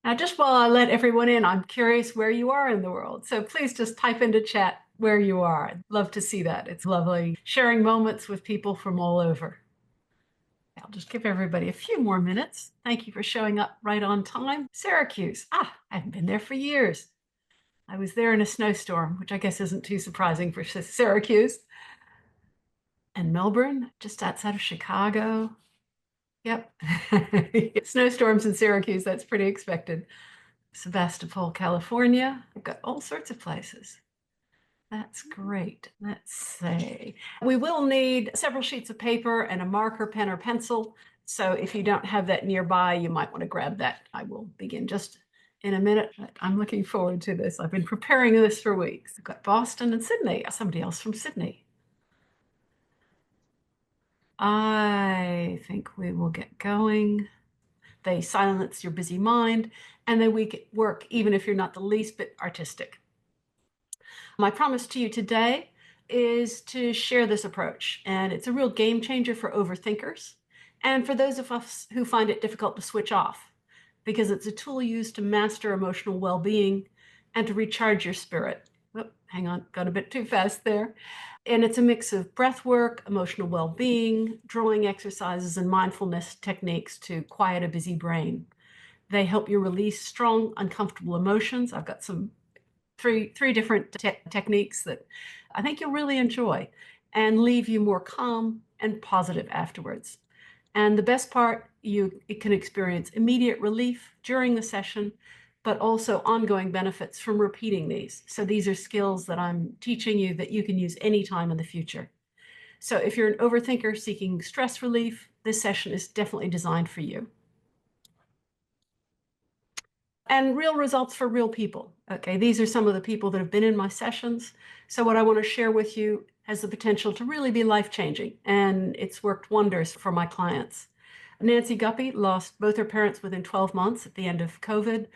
Now, just while I let everyone in, I'm curious where you are in the world. So please just type into chat where you are. I'd love to see that. It's lovely sharing moments with people from all over. I'll just give everybody a few more minutes. Thank you for showing up right on time. Syracuse. I haven't been there for years. I was there in a snowstorm, which I guess isn't too surprising for Syracuse. And Melbourne, just outside of Chicago. Yep. Snowstorms in Syracuse, that's pretty expected. Sebastopol, California. We've got all sorts of places. That's great. Let's see. We will need several sheets of paper and a marker, pen, or pencil. So if you don't have that nearby, you might want to grab that. I will begin just in a minute. I'm looking forward to this. I've been preparing this for weeks. I've got Boston and Sydney. Somebody else from Sydney. I think we will get going. They silence your busy mind, and they work even if you're not the least bit artistic. My promise to you today is to share this approach, and it's a real game changer for overthinkers and for those of us who find it difficult to switch off, because it's a tool used to master emotional well-being and to recharge your spirit. Oh, hang on, got a bit too fast there. And it's a mix of breath work, emotional well-being, drawing exercises, and mindfulness techniques to quiet a busy brain. They help you release strong, uncomfortable emotions. I've got three different techniques that I think you'll really enjoy and leave you more calm and positive afterwards. And the best part, it can experience immediate relief during the session, but also ongoing benefits from repeating these. So these are skills that I'm teaching you that you can use anytime in the future. So if you're an overthinker seeking stress relief, this session is definitely designed for you. And real results for real people. Okay, these are some of the people that have been in my sessions. So what I want to share with you has the potential to really be life-changing, and it's worked wonders for my clients. Nancy Guppy lost both her parents within 12 months at the end of COVID,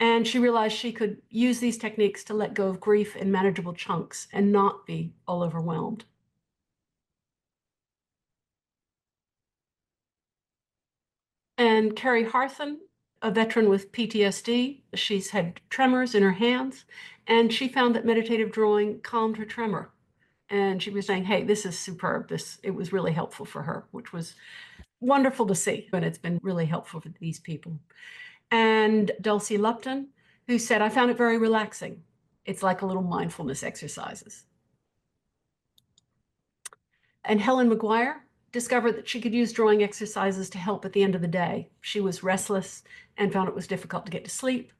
and she realized she could use these techniques to let go of grief in manageable chunks and not be all overwhelmed. And Carrie Harthen, a veteran with PTSD, she's had tremors in her hands, and she found that meditative drawing calmed her tremor. And she was saying, hey, this is superb. It was really helpful for her, which was wonderful to see. And it's been really helpful for these people. And Dulcie Lupton, who said, I found it very relaxing. It's like a little mindfulness exercises. And Helen McGuire discovered that she could use drawing exercises to help at the end of the day. She was restless and found it was difficult to get to sleep.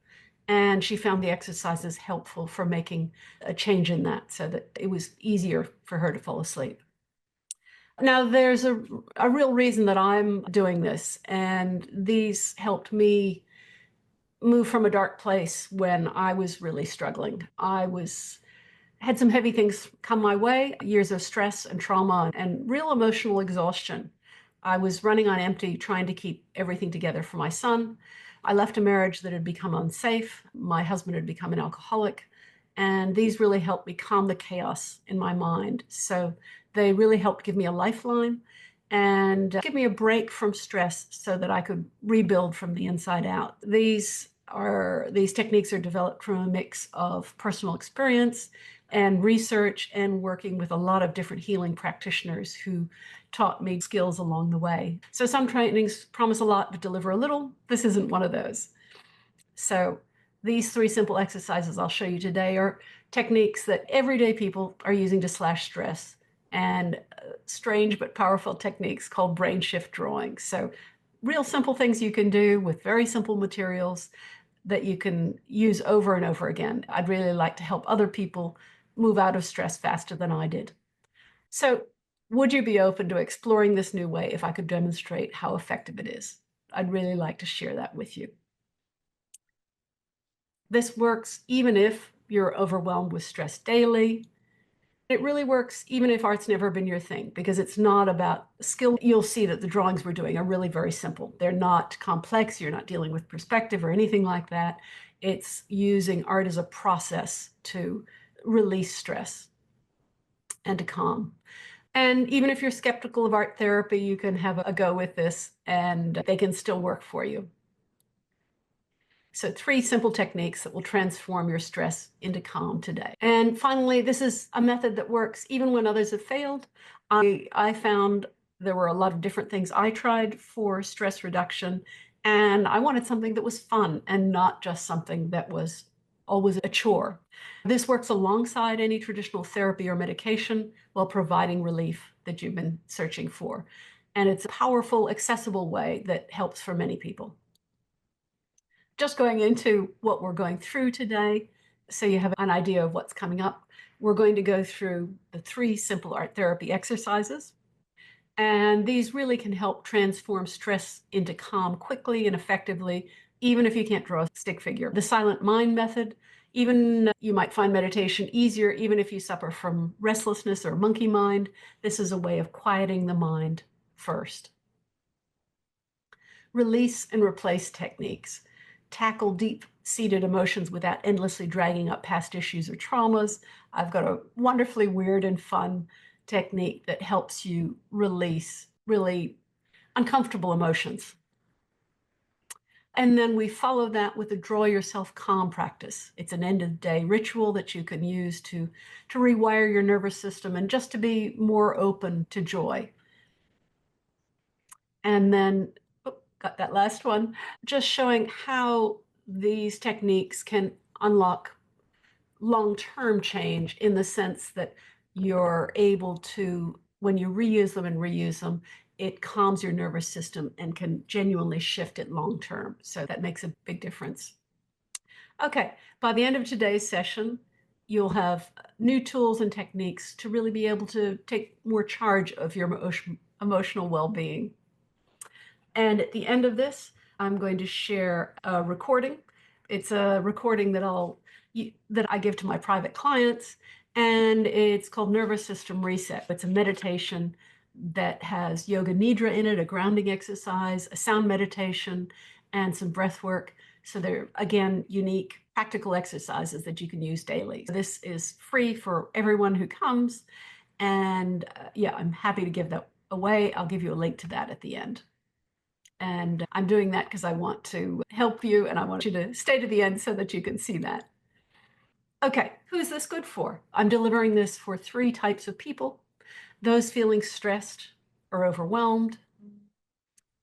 And she found the exercises helpful for making a change in that so that it was easier for her to fall asleep. Now, there's a real reason that I'm doing this, and these helped me move from a dark place when I was really struggling. Had some heavy things come my way, years of stress and trauma and real emotional exhaustion. I was running on empty, trying to keep everything together for my son. I left a marriage that had become unsafe. My husband had become an alcoholic, and these really helped me calm the chaos in my mind. So they really helped give me a lifeline and give me a break from stress so that I could rebuild from the inside out. These techniques are developed from a mix of personal experience and research and working with a lot of different healing practitioners who taught me skills along the way. So some trainings promise a lot but deliver a little. This isn't one of those. So these 3 simple exercises I'll show you today are techniques that everyday people are using to slash stress, and strange but powerful techniques called brain shift drawing. So real simple things you can do with very simple materials that you can use over and over again. I'd really like to help other people move out of stress faster than I did. So would you be open to exploring this new way if I could demonstrate how effective it is? I'd really like to share that with you. This works even if you're overwhelmed with stress daily. It really works even if art's never been your thing, because it's not about skill. You'll see that the drawings we're doing are really very simple. They're not complex. You're not dealing with perspective or anything like that. It's using art as a process to release stress and to calm. And even if you're skeptical of art therapy, you can have a go with this and they can still work for you. So 3 simple techniques that will transform your stress into calm today. And finally, this is a method that works even when others have failed. I found there were a lot of different things I tried for stress reduction, and I wanted something that was fun and not just something that was always a chore. This works alongside any traditional therapy or medication while providing relief that you've been searching for. And it's a powerful, accessible way that helps for many people. Just going into what we're going through today, so you have an idea of what's coming up. We're going to go through the 3 simple art therapy exercises. And these really can help transform stress into calm quickly and effectively, even if you can't draw a stick figure. The silent mind method, even you might find meditation easier, even if you suffer from restlessness or monkey mind. This is a way of quieting the mind first. Release and replace techniques. Tackle deep-seated emotions without endlessly dragging up past issues or traumas. I've got a wonderfully weird and fun technique that helps you release really uncomfortable emotions. And then we follow that with a draw yourself calm practice. It's an end of day ritual that you can use to rewire your nervous system and just to be more open to joy. And then, got that last one, just showing how these techniques can unlock long-term change in the sense that you're able to, when you reuse them and reuse them, it calms your nervous system and can genuinely shift it long-term. So that makes a big difference. Okay, by the end of today's session, you'll have new tools and techniques to really be able to take more charge of your emotional well-being. And at the end of this, I'm going to share a recording. It's a recording that I give to my private clients, and it's called Nervous System Reset. It's a meditation that has yoga nidra in it, a grounding exercise, a sound meditation, and some breath work. So they're, again, unique, practical exercises that you can use daily. This is free for everyone who comes, and yeah, I'm happy to give that away. I'll give you a link to that at the end. And I'm doing that because I want to help you and I want you to stay to the end so that you can see that. Okay, who's this good for? I'm delivering this for 3 types of people. Those feeling stressed or overwhelmed.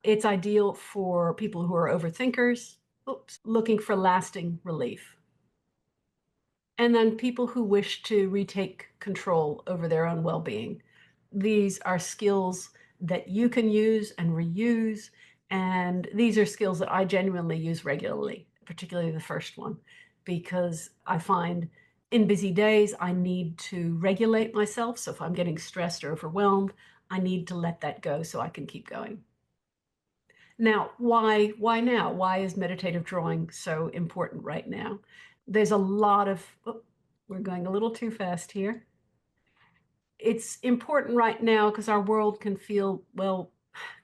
It's ideal for people who are overthinkers, looking for lasting relief. And then people who wish to retake control over their own well-being. These are skills that you can use and reuse, and these are skills that I genuinely use regularly, particularly the first one, because I find in busy days I need to regulate myself. So if I'm getting stressed or overwhelmed, I need to let that go so I can keep going. Now, why now? Why is meditative drawing so important right now? There's a lot of, we're going a little too fast here. It's important right now because our world can feel, well,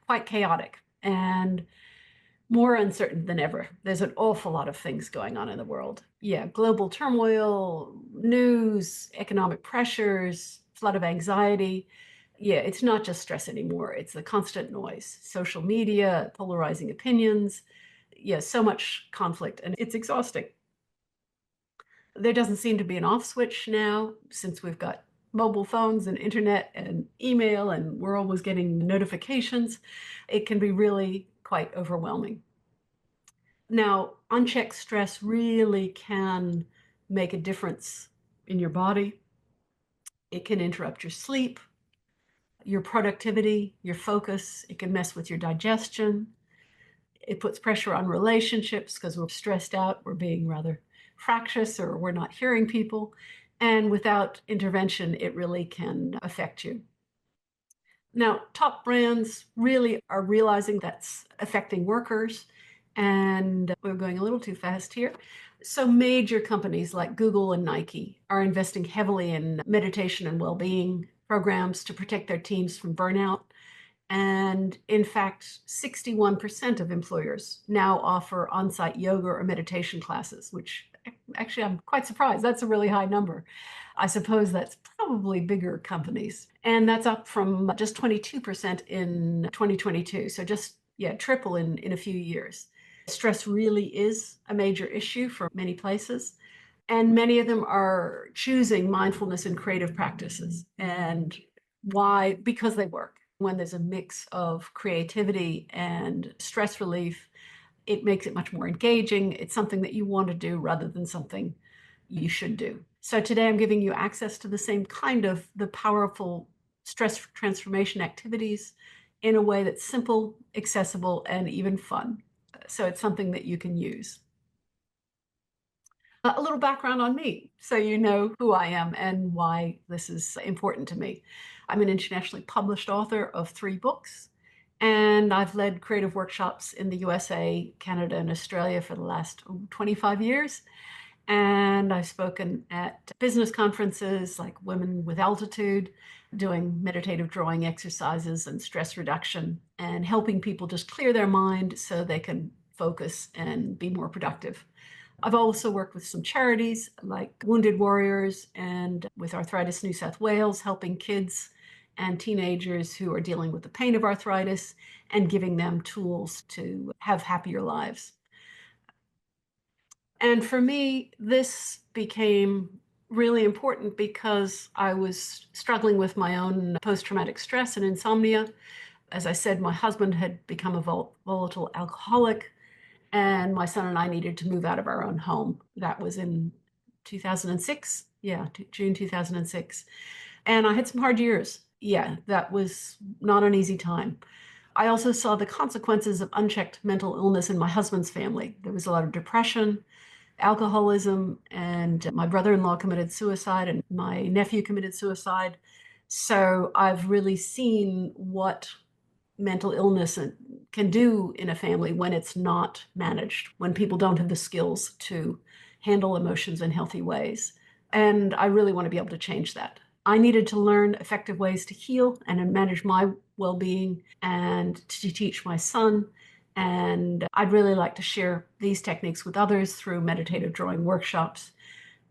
quite chaotic and more uncertain than ever. There's an awful lot of things going on in the world. Yeah, global turmoil, news, economic pressures, flood of anxiety. Yeah, it's not just stress anymore. It's the constant noise, social media, polarizing opinions. Yeah, so much conflict, and it's exhausting. There doesn't seem to be an off switch now since we've got mobile phones and internet and email, and we're always getting notifications. It can be really quite overwhelming. Now, unchecked stress really can make a difference in your body. It can interrupt your sleep, your productivity, your focus. It can mess with your digestion. It puts pressure on relationships because we're stressed out, we're being rather fractious, or we're not hearing people. And without intervention, it really can affect you. Now, top brands really are realizing that's affecting workers, and we're going a little too fast here. So major companies like Google and Nike are investing heavily in meditation and well-being programs to protect their teams from burnout. And in fact, 61% of employers now offer on-site yoga or meditation classes, which actually I'm quite surprised. That's a really high number. I suppose that's probably bigger companies. And that's up from just 22% in 2022. So just, yeah, triple in a few years. Stress really is a major issue for many places. And many of them are choosing mindfulness and creative practices. And why? Because they work. When there's a mix of creativity and stress relief, it makes it much more engaging. It's something that you want to do rather than something you should do. So today I'm giving you access to the same kind of the powerful stress transformation activities in a way that's simple, accessible, and even fun. So it's something that you can use. A little background on me, so you know who I am and why this is important to me. I'm an internationally published author of 3 books, and I've led creative workshops in the USA, Canada, and Australia for the last 25 years. And I've spoken at business conferences like Women with Altitude, doing meditative drawing exercises and stress reduction, and helping people just clear their mind so they can focus and be more productive. I've also worked with some charities like Wounded Warriors and with Arthritis New South Wales, helping kids and teenagers who are dealing with the pain of arthritis and giving them tools to have happier lives. And for me, this became really important because I was struggling with my own post-traumatic stress and insomnia. As I said, my husband had become a volatile alcoholic, and my son and I needed to move out of our own home. That was in 2006. Yeah, June 2006. And I had some hard years. Yeah, that was not an easy time. I also saw the consequences of unchecked mental illness in my husband's family. There was a lot of depression, alcoholism, and my brother-in-law committed suicide and my nephew committed suicide. So I've really seen what mental illness can do in a family when it's not managed, when people don't have the skills to handle emotions in healthy ways. And I really want to be able to change that. I needed to learn effective ways to heal and manage my well-being and to teach my son. And I'd really like to share these techniques with others through meditative drawing workshops,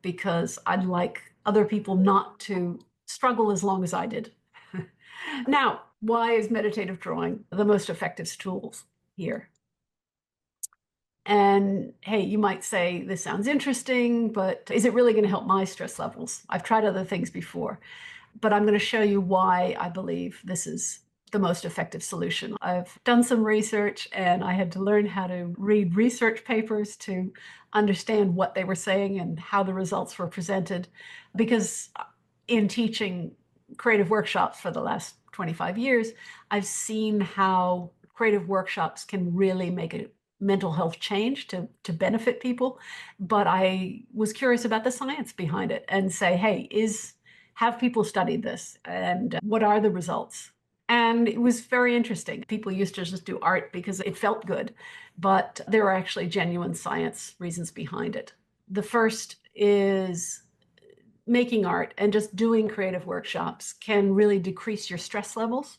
because I'd like other people not to struggle as long as I did. Now, why is meditative drawing the most effective tools here? And hey, you might say, this sounds interesting, but is it really going to help my stress levels? I've tried other things before, but I'm going to show you why I believe this is the most effective solution. I've done some research and I had to learn how to read research papers to understand what they were saying and how the results were presented. Because in teaching creative workshops for the last 25 years, I've seen how creative workshops can really make a mental health change to benefit people. But I was curious about the science behind it and say, hey, have people studied this and what are the results? And it was very interesting. People used to just do art because it felt good, but there are actually genuine science reasons behind it. The first is making art and just doing creative workshops can really decrease your stress levels.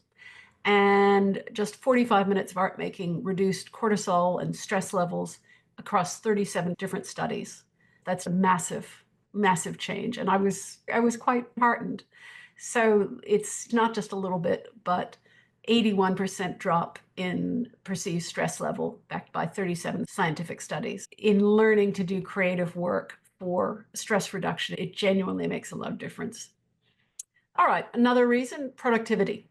And just 45 minutes of art making reduced cortisol and stress levels across 37 different studies. That's a massive, massive change. And I was quite heartened. So it's not just a little bit, but 81% drop in perceived stress level, backed by 37 scientific studies. In learning to do creative work for stress reduction, it genuinely makes a lot of difference. All right, another reason, productivity.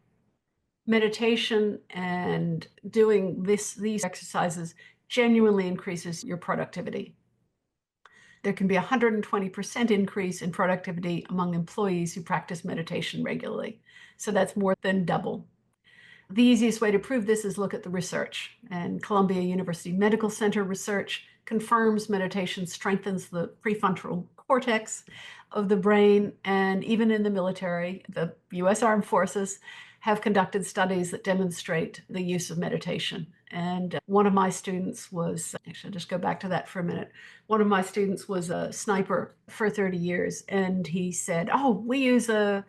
Meditation and doing these exercises genuinely increases your productivity. There can be a 120% increase in productivity among employees who practice meditation regularly. So that's more than double. The easiest way to prove this is look at the research. And Columbia University Medical Center research confirms meditation strengthens the prefrontal cortex of the brain. And even in the military, the US Armed Forces have conducted studies that demonstrate the use of meditation. And one of my students was, actually, I'll just go back to that for a minute. One of my students was a sniper for 30 years. And he said, oh, we use a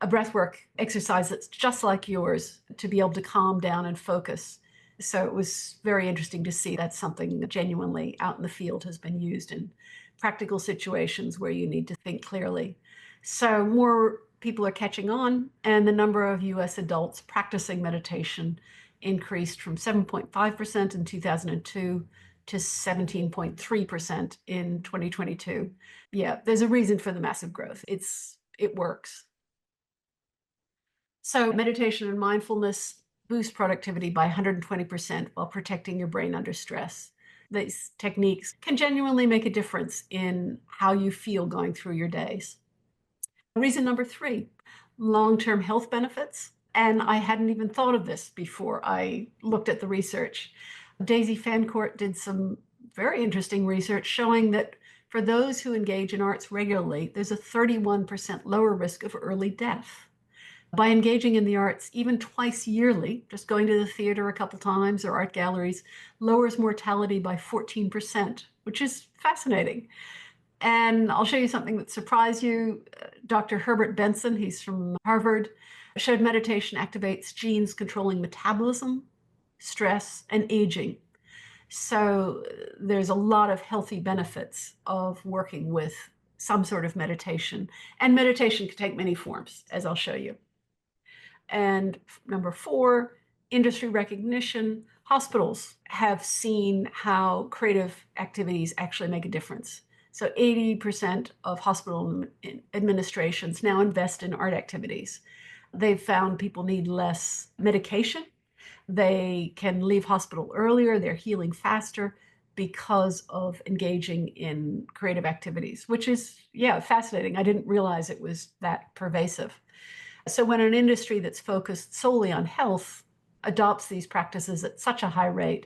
breathwork exercise that's just like yours to be able to calm down and focus. So it was very interesting to see that's something that genuinely out in the field has been used in practical situations where you need to think clearly. So more people are catching on, and the number of US adults practicing meditation increased from 7.5% in 2002 to 17.3% in 2022. Yeah, there's a reason for the massive growth. It works. So meditation and mindfulness boost productivity by 120% while protecting your brain under stress. These techniques can genuinely make a difference in how you feel going through your days. Reason number 3, long-term health benefits. And I hadn't even thought of this before I looked at the research. Daisy Fancourt did some very interesting research showing that for those who engage in arts regularly, there's a 31% lower risk of early death. By engaging in the arts even twice yearly, just going to the theater a couple times or art galleries, lowers mortality by 14%, which is fascinating. And I'll show you something that surprised you. Dr. Herbert Benson, he's from Harvard, showed meditation activates genes controlling metabolism, stress, and aging. So there's a lot of healthy benefits of working with some sort of meditation. And meditation can take many forms, as I'll show you. And number 4, industry recognition. Hospitals have seen how creative activities actually make a difference. So 80% of hospital administrations now invest in art activities. They've found people need less medication. They can leave hospital earlier. They're healing faster because of engaging in creative activities, which is, yeah, fascinating. I didn't realize it was that pervasive. So when an industry that's focused solely on health adopts these practices at such a high rate,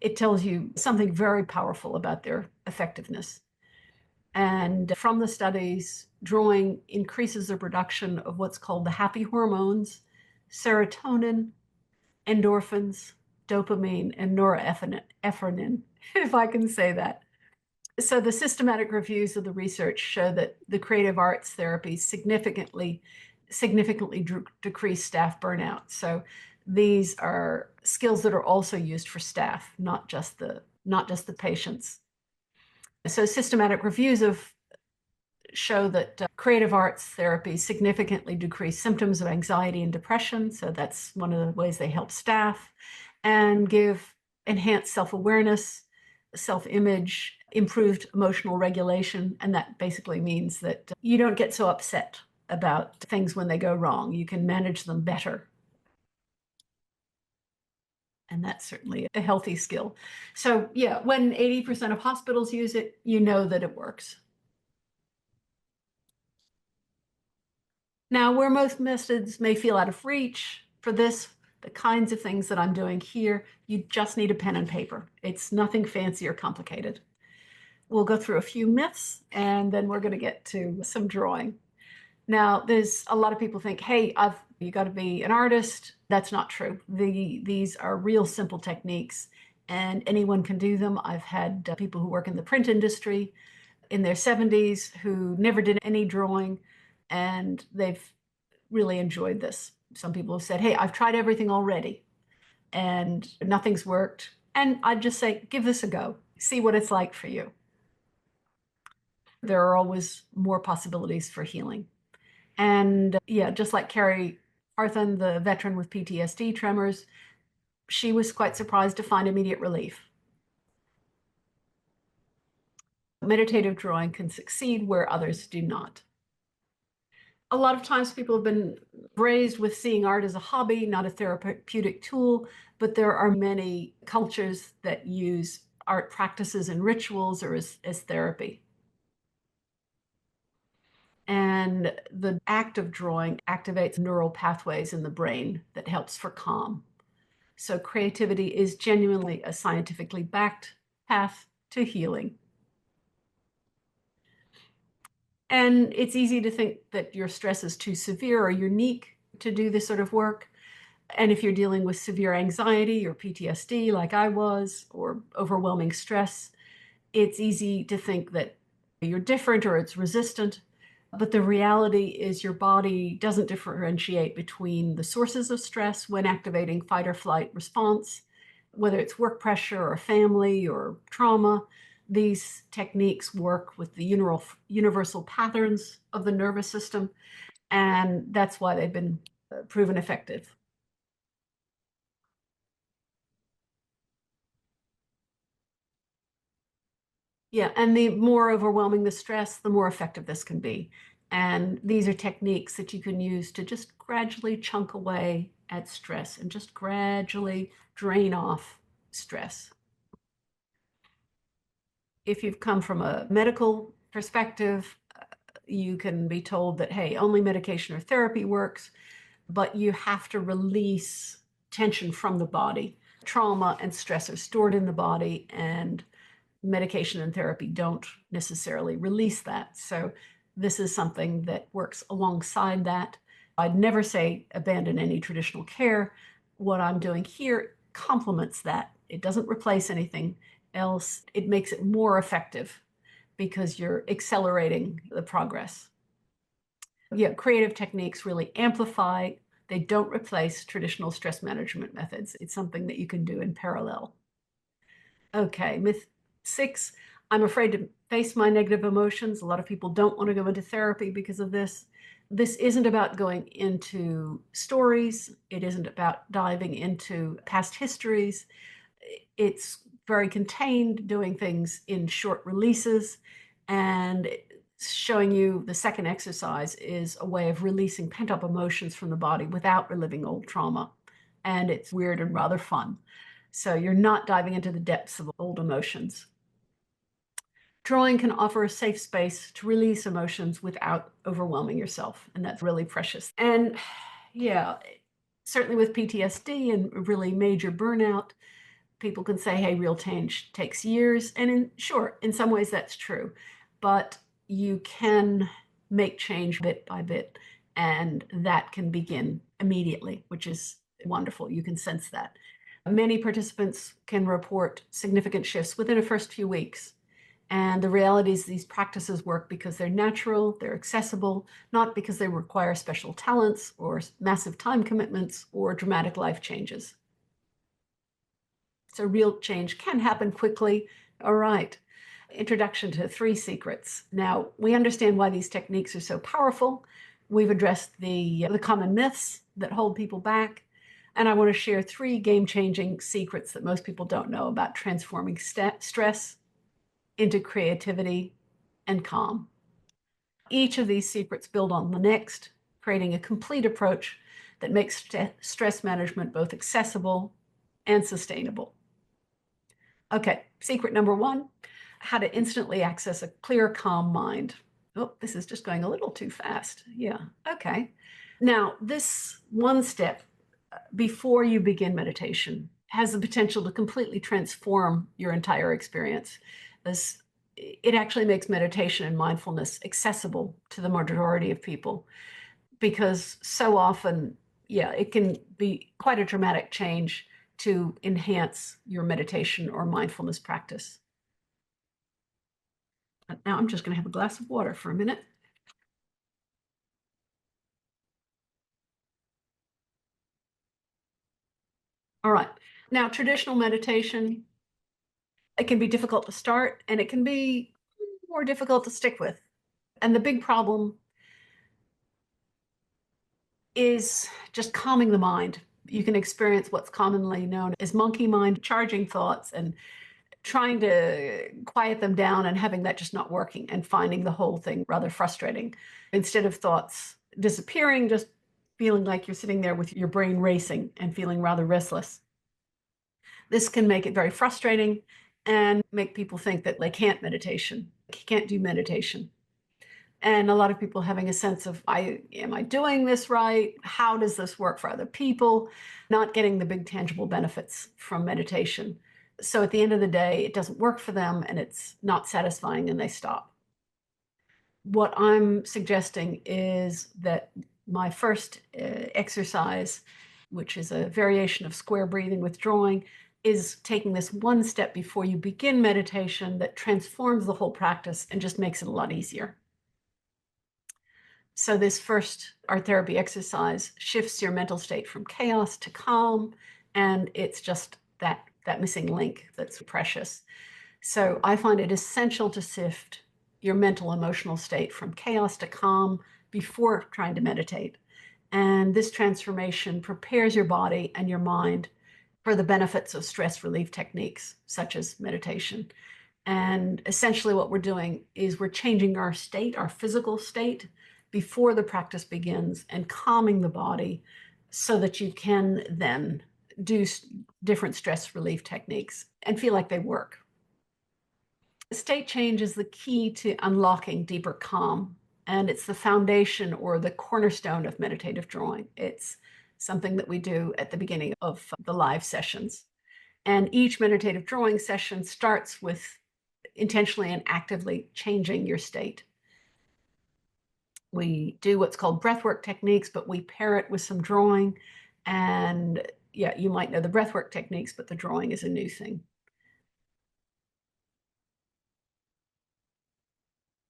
it tells you something very powerful about their effectiveness. And from the studies, drawing increases the production of what's called the happy hormones, serotonin, endorphins, dopamine, and norepinephrine, if I can say that. So the systematic reviews of the research show that the creative arts therapy significantly decrease staff burnout. So these are skills that are also used for staff, not just the patients. So systematic reviews show that creative arts therapy significantly decrease symptoms of anxiety and depression. So that's one of the ways they help staff, and give enhanced self-awareness, self-image, improved emotional regulation. And that basically means that you don't get so upset about things when they go wrong. You can manage them better. And that's certainly a healthy skill. So yeah, when 80% of hospitals use it, you know that it works. Now, where most methods may feel out of reach, for this, the kinds of things that I'm doing here, you just need a pen and paper. It's nothing fancy or complicated. We'll go through a few myths, and then we're going to get to some drawing. Now, there's a lot of people think, hey, you got to be an artist. That's not true. These are real simple techniques, and anyone can do them. I've had people who work in the print industry in their 70s who never did any drawing, and they've really enjoyed this. Some people have said, hey, I've tried everything already, and nothing's worked. And I'd just say, give this a go. See what it's like for you. There are always more possibilities for healing. And yeah, just like Carrie Arthun, the veteran with PTSD tremors, she was quite surprised to find immediate relief. Meditative drawing can succeed where others do not. A lot of times people have been raised with seeing art as a hobby, not a therapeutic tool, but there are many cultures that use art practices and rituals or as therapy. And the act of drawing activates neural pathways in the brain that helps for calm. So creativity is genuinely a scientifically backed path to healing. And it's easy to think that your stress is too severe or unique to do this sort of work. And if you're dealing with severe anxiety or PTSD like I was, or overwhelming stress, it's easy to think that you're different or it's resistant. But the reality is your body doesn't differentiate between the sources of stress when activating fight or flight response, whether it's work pressure or family or trauma. These techniques work with the universal patterns of the nervous system, and that's why they've been proven effective. Yeah, and the more overwhelming the stress, the more effective this can be. And these are techniques that you can use to just gradually chunk away at stress and just gradually drain off stress. If you've come from a medical perspective, you can be told that, hey, only medication or therapy works, but you have to release tension from the body. Trauma and stress are stored in the body, and medication and therapy don't necessarily release that. So this is something that works alongside that. I'd never say abandon any traditional care. What I'm doing here complements that. It doesn't replace anything else. It makes it more effective because you're accelerating the progress. Yeah, creative techniques really amplify. They don't replace traditional stress management methods. It's something that you can do in parallel. Okay, myth 6, I'm afraid to face my negative emotions. A lot of people don't want to go into therapy because of this. This isn't about going into stories. It isn't about diving into past histories. It's very contained, doing things in short releases, and showing you the second exercise is a way of releasing pent-up emotions from the body without reliving old trauma. And it's weird and rather fun. So you're not diving into the depths of old emotions. Drawing can offer a safe space to release emotions without overwhelming yourself, and that's really precious. And yeah, certainly with PTSD and really major burnout, people can say, hey, real change takes years. And sure, in some ways that's true, but you can make change bit by bit, and that can begin immediately, which is wonderful. You can sense that. Many participants can report significant shifts within the first few weeks. And the reality is these practices work because they're natural, they're accessible, not because they require special talents or massive time commitments or dramatic life changes. So real change can happen quickly. All right. Introduction to 3 secrets. Now, we understand why these techniques are so powerful. We've addressed the common myths that hold people back. And I want to share 3 game-changing secrets that most people don't know about transforming stress into creativity and calm. Each of these secrets build on the next, creating a complete approach that makes stress management both accessible and sustainable. Okay, secret number 1, how to instantly access a clear, calm mind. Oh, this is just going a little too fast. Yeah, okay. Now, this one step before you begin meditation has the potential to completely transform your entire experience. It actually makes meditation and mindfulness accessible to the majority of people, because so often, yeah, it can be quite a dramatic change to enhance your meditation or mindfulness practice. Now I'm just going to have a glass of water for a minute. All right. Now, traditional meditation, it can be difficult to start and it can be more difficult to stick with. And the big problem is just calming the mind. You can experience what's commonly known as monkey mind, charging thoughts and trying to quiet them down and having that just not working and finding the whole thing rather frustrating. Instead of thoughts disappearing, just feeling like you're sitting there with your brain racing and feeling rather restless. This can make it very frustrating and make people think that they can't do meditation. And a lot of people having a sense of, am I doing this right? How does this work for other people? Not getting the big tangible benefits from meditation. So at the end of the day, it doesn't work for them and it's not satisfying and they stop. What I'm suggesting is that my first exercise, which is a variation of square breathing with drawing, is taking this one step before you begin meditation that transforms the whole practice and just makes it a lot easier. So this first art therapy exercise shifts your mental state from chaos to calm, and it's just that missing link that's precious. So I find it essential to shift your mental emotional state from chaos to calm before trying to meditate. And this transformation prepares your body and your mind for the benefits of stress relief techniques such as meditation. And essentially what we're doing is we're changing our state, our physical state, before the practice begins and calming the body so that you can then do different stress relief techniques and feel like they work. State change is the key to unlocking deeper calm, and it's the foundation or the cornerstone of meditative drawing. It's something that we do at the beginning of the live sessions. And each meditative drawing session starts with intentionally and actively changing your state. We do what's called breathwork techniques, but we pair it with some drawing. And yeah, you might know the breathwork techniques, but the drawing is a new thing.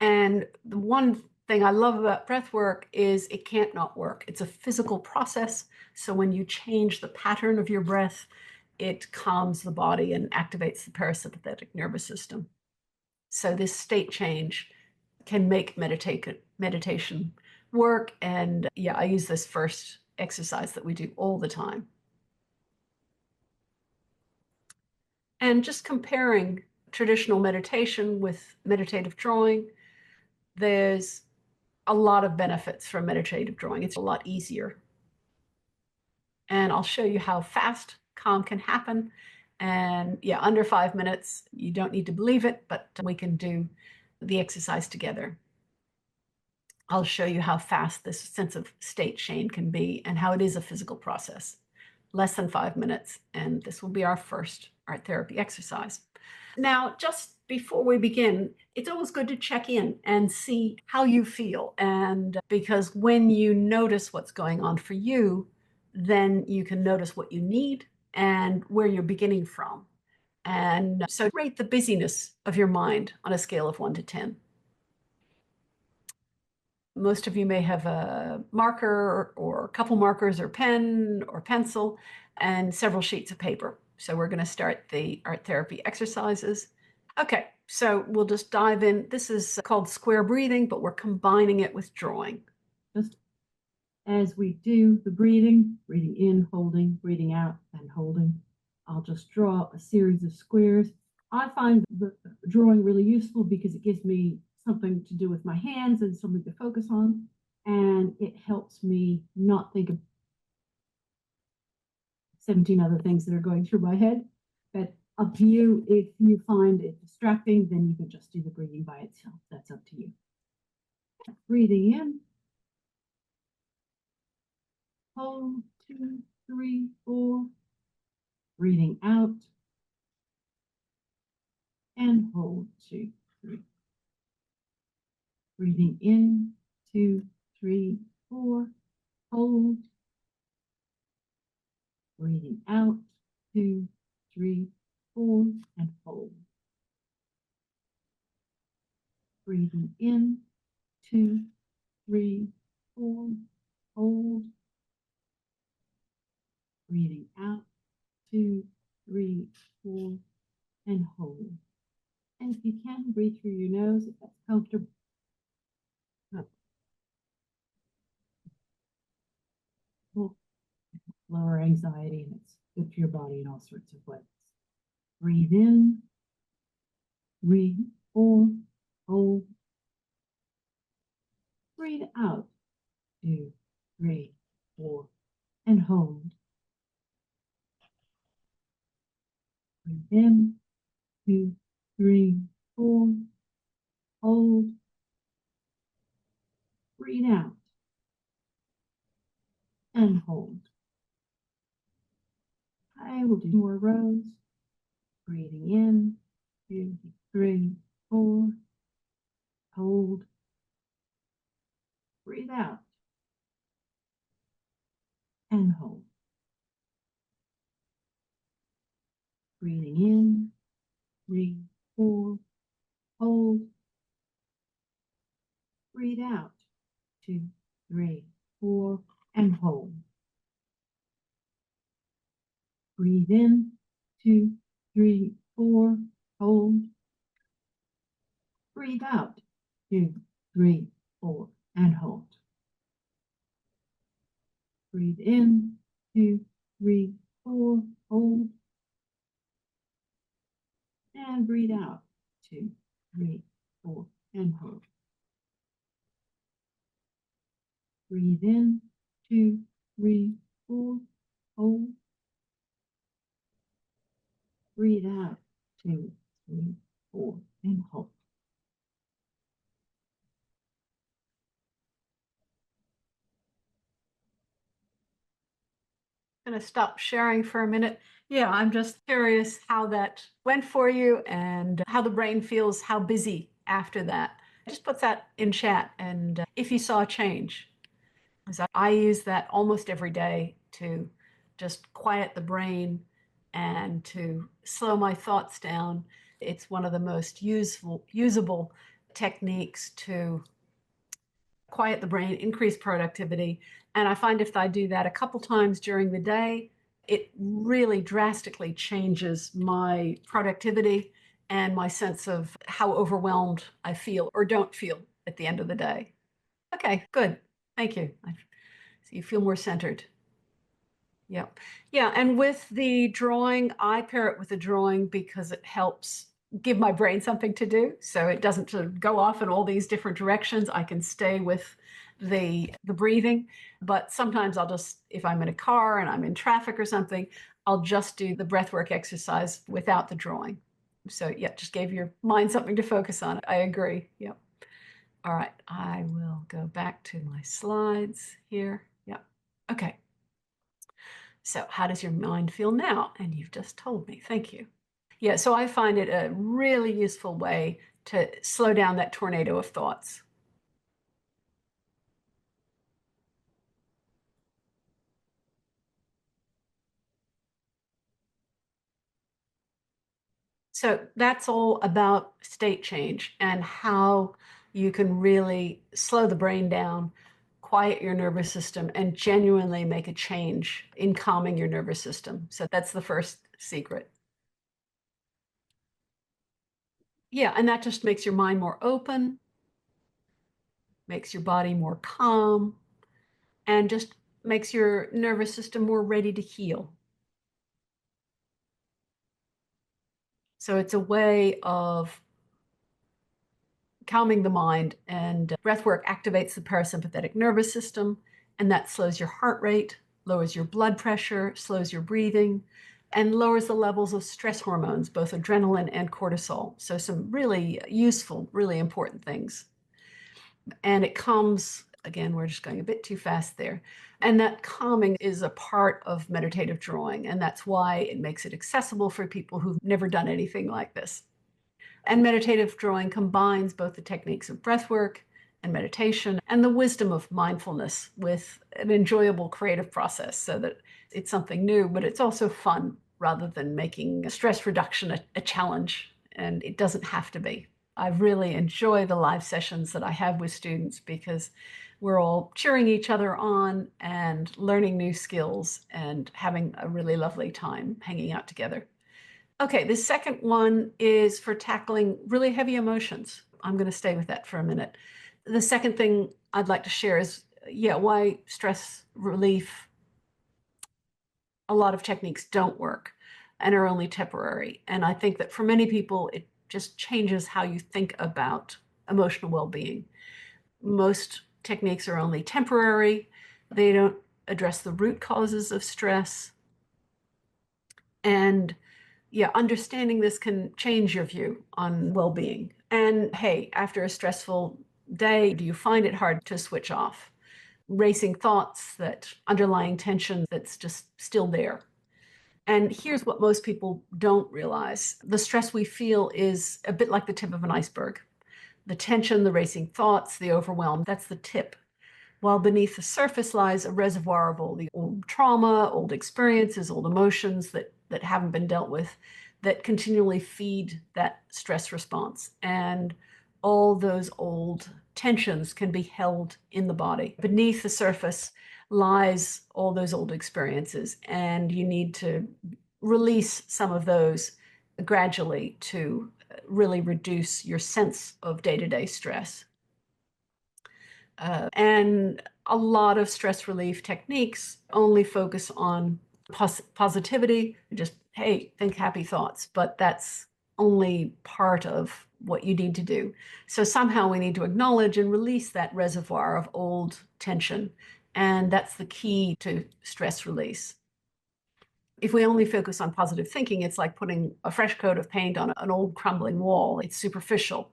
And the one thing I love about breath work is it can't not work. It's a physical process. So when you change the pattern of your breath, it calms the body and activates the parasympathetic nervous system. So this state change can make meditation work. And yeah, I use this first exercise that we do all the time. And just comparing traditional meditation with meditative drawing, there's a lot of benefits from meditative drawing. It's a lot easier. And I'll show you how fast calm can happen. And yeah, under 5 minutes, you don't need to believe it, but we can do the exercise together. I'll show you how fast this sense of state change can be and how it is a physical process. Less than 5 minutes, and this will be our first art therapy exercise. Now, just before we begin, it's always good to check in and see how you feel. And because when you notice what's going on for you, then you can notice what you need and where you're beginning from. And so rate the busyness of your mind on a scale of 1 to 10. Most of you may have a marker or a couple markers or pen or pencil and several sheets of paper. So we're going to start the art therapy exercises. Okay, so we'll just dive in. This is called square breathing, but we're combining it with drawing. Just as we do the breathing in, holding, breathing out, and holding, I'll just draw a series of squares. I find the drawing really useful because it gives me something to do with my hands and something to focus on, and it helps me not think of 17 other things that are going through my head. But up to you. If you find it distracting, then you can just do the breathing by itself. That's up to you. Breathing in. Hold, 2, 3, 4. Breathing out. And hold, 2, 3. Breathing in, 2, 3, 4. Hold. Breathing out, 2, 3, 4, and hold. Breathing in, 2, 3, 4. Hold. Breathing out, 2, 3, 4, and hold. And if you can, breathe through your nose if that's comfortable. Lower anxiety, and it's good for your body in all sorts of ways. Breathe in, 3, 4, hold. Breathe out, 2, 3, 4, and hold. Breathe in, 2, 3, 4, hold. Breathe out, and hold. I will do more rows. Breathing in, 2, 3, 4, hold. Breathe out, and hold. Breathing in, 3, 4, hold. Breathe out, 2, 3, 4, and hold. Breathe in, 2, 3, 4, hold. Breathe out, 2, 3, 4, and hold. Breathe in, 2, 3, 4, hold. And breathe out, 2, 3, 4, and hold. Breathe in, 2, 3, 4, hold. Breathe out, 2, 3, 4, and hold. I'm going to stop sharing for a minute. Yeah, I'm just curious how that went for you and how the brain feels, how busy after that. Just put that in chat and if you saw a change. Because I use that almost every day to just quiet the brain and to slow my thoughts down. It's one of the most usable techniques to quiet the brain, increase productivity. And I find if I do that a couple times during the day, it really drastically changes my productivity and my sense of how overwhelmed I feel or don't feel at the end of the day. Okay, good. Thank you. So you feel more centered. Yeah. Yeah. And with the drawing, I pair it with the drawing because it helps give my brain something to do. So it doesn't sort of go off in all these different directions. I can stay with the breathing. But sometimes I'll just, if I'm in a car and I'm in traffic or something, I'll just do the breathwork exercise without the drawing. So yeah, just gave your mind something to focus on. I agree. Yep. All right. I will go back to my slides here. Yep. Okay. So how does your mind feel now? And you've just told me. Thank you. Yeah, so I find it a really useful way to slow down that tornado of thoughts. So that's all about state change and how you can really slow the brain down, quiet your nervous system, and genuinely make a change in calming your nervous system. So that's the first secret. Yeah, and that just makes your mind more open, makes your body more calm, and just makes your nervous system more ready to heal. So it's a way of calming the mind, and breathwork activates the parasympathetic nervous system, and that slows your heart rate, lowers your blood pressure, slows your breathing, and lowers the levels of stress hormones, both adrenaline and cortisol. So some really useful, really important things. And it calms, again, we're just going a bit too fast there. And that calming is a part of meditative drawing, and that's why it makes it accessible for people who've never done anything like this. And meditative drawing combines both the techniques of breathwork and meditation and the wisdom of mindfulness with an enjoyable creative process so that it's something new, but it's also fun rather than making stress reduction a challenge. And it doesn't have to be. I really enjoy the live sessions that I have with students because we're all cheering each other on and learning new skills and having a really lovely time hanging out together. Okay, the second one is for tackling really heavy emotions. I'm going to stay with that for a minute. The second thing I'd like to share is, yeah, why stress relief, a lot of techniques don't work and are only temporary. And I think that for many people, it just changes how you think about emotional well-being. Most techniques are only temporary. They don't address the root causes of stress. And yeah, understanding this can change your view on well-being. And hey, after a stressful day, do you find it hard to switch off? Racing thoughts, that underlying tension that's just still there. And here's what most people don't realize. The stress we feel is a bit like the tip of an iceberg. The tension, the racing thoughts, the overwhelm, that's the tip. While beneath the surface lies a reservoir of all the old trauma, old experiences, old emotions that haven't been dealt with, that continually feed that stress response. And all those old tensions can be held in the body. Beneath the surface lies all those old experiences, and you need to release some of those gradually to really reduce your sense of day-to-day stress. And a lot of stress relief techniques only focus on positivity, just, hey, think happy thoughts. But that's only part of what you need to do. So somehow we need to acknowledge and release that reservoir of old tension. And that's the key to stress release. If we only focus on positive thinking, it's like putting a fresh coat of paint on an old crumbling wall. It's superficial.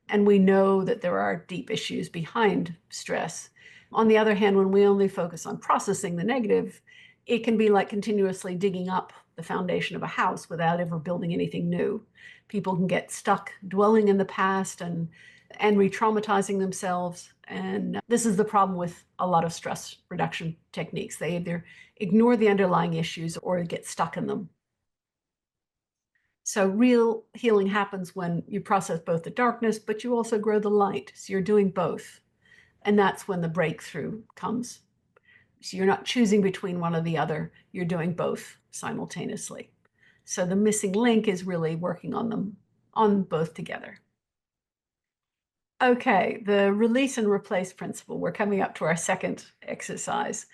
And we know that there are deep issues behind stress. On the other hand, when we only focus on processing the negative, it can be like continuously digging up the foundation of a house without ever building anything new. People can get stuck dwelling in the past and re-traumatizing themselves. And this is the problem with a lot of stress reduction techniques. They either ignore the underlying issues or get stuck in them. So real healing happens when you process both the darkness, but you also grow the light. So you're doing both. And that's when the breakthrough comes. So you're not choosing between one or the other, you're doing both simultaneously. So the missing link is really working on them, on both together. Okay, the release and replace principle. We're coming up to our second exercise.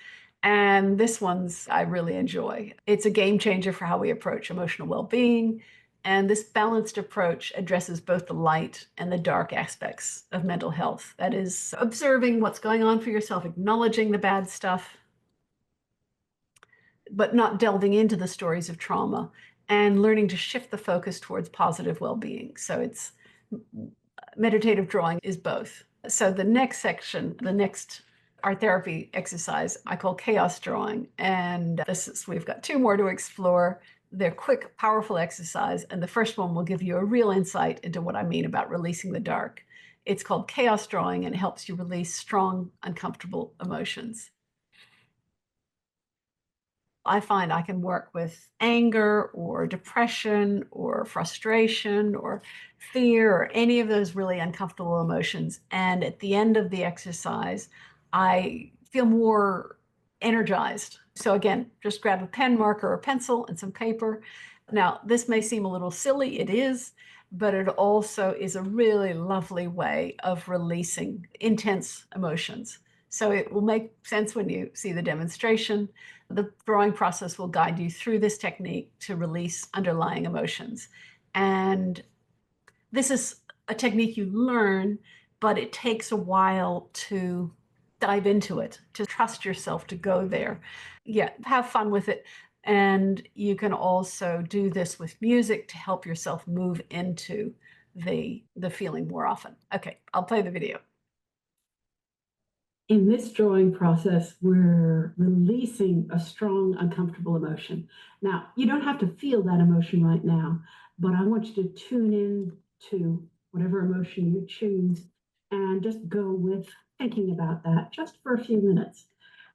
And this one's I really enjoy. It's a game changer for how we approach emotional well-being. And this balanced approach addresses both the light and the dark aspects of mental health. That is, observing what's going on for yourself, acknowledging the bad stuff, but not delving into the stories of trauma, and learning to shift the focus towards positive well-being. So it's meditative drawing is both. So the next section, our therapy exercise, I call chaos drawing. And we've got two more to explore. They're quick, powerful exercise. And the first one will give you a real insight into what I mean about releasing the dark. It's called chaos drawing, and it helps you release strong, uncomfortable emotions. I find I can work with anger or depression or frustration or fear or any of those really uncomfortable emotions. And at the end of the exercise, I feel more energized. So again, just grab a pen, marker, or pencil and some paper. Now, this may seem a little silly, it is, but it also is a really lovely way of releasing intense emotions. So it will make sense when you see the demonstration. The drawing process will guide you through this technique to release underlying emotions. And this is a technique you learn, but it takes a while to dive into it, to trust yourself to go there. Yeah, have fun with it. And you can also do this with music to help yourself move into the feeling more often. Okay, I'll play the video. In this drawing process, we're releasing a strong, uncomfortable emotion. Now, you don't have to feel that emotion right now, but I want you to tune in to whatever emotion you choose and just go with thinking about that just for a few minutes.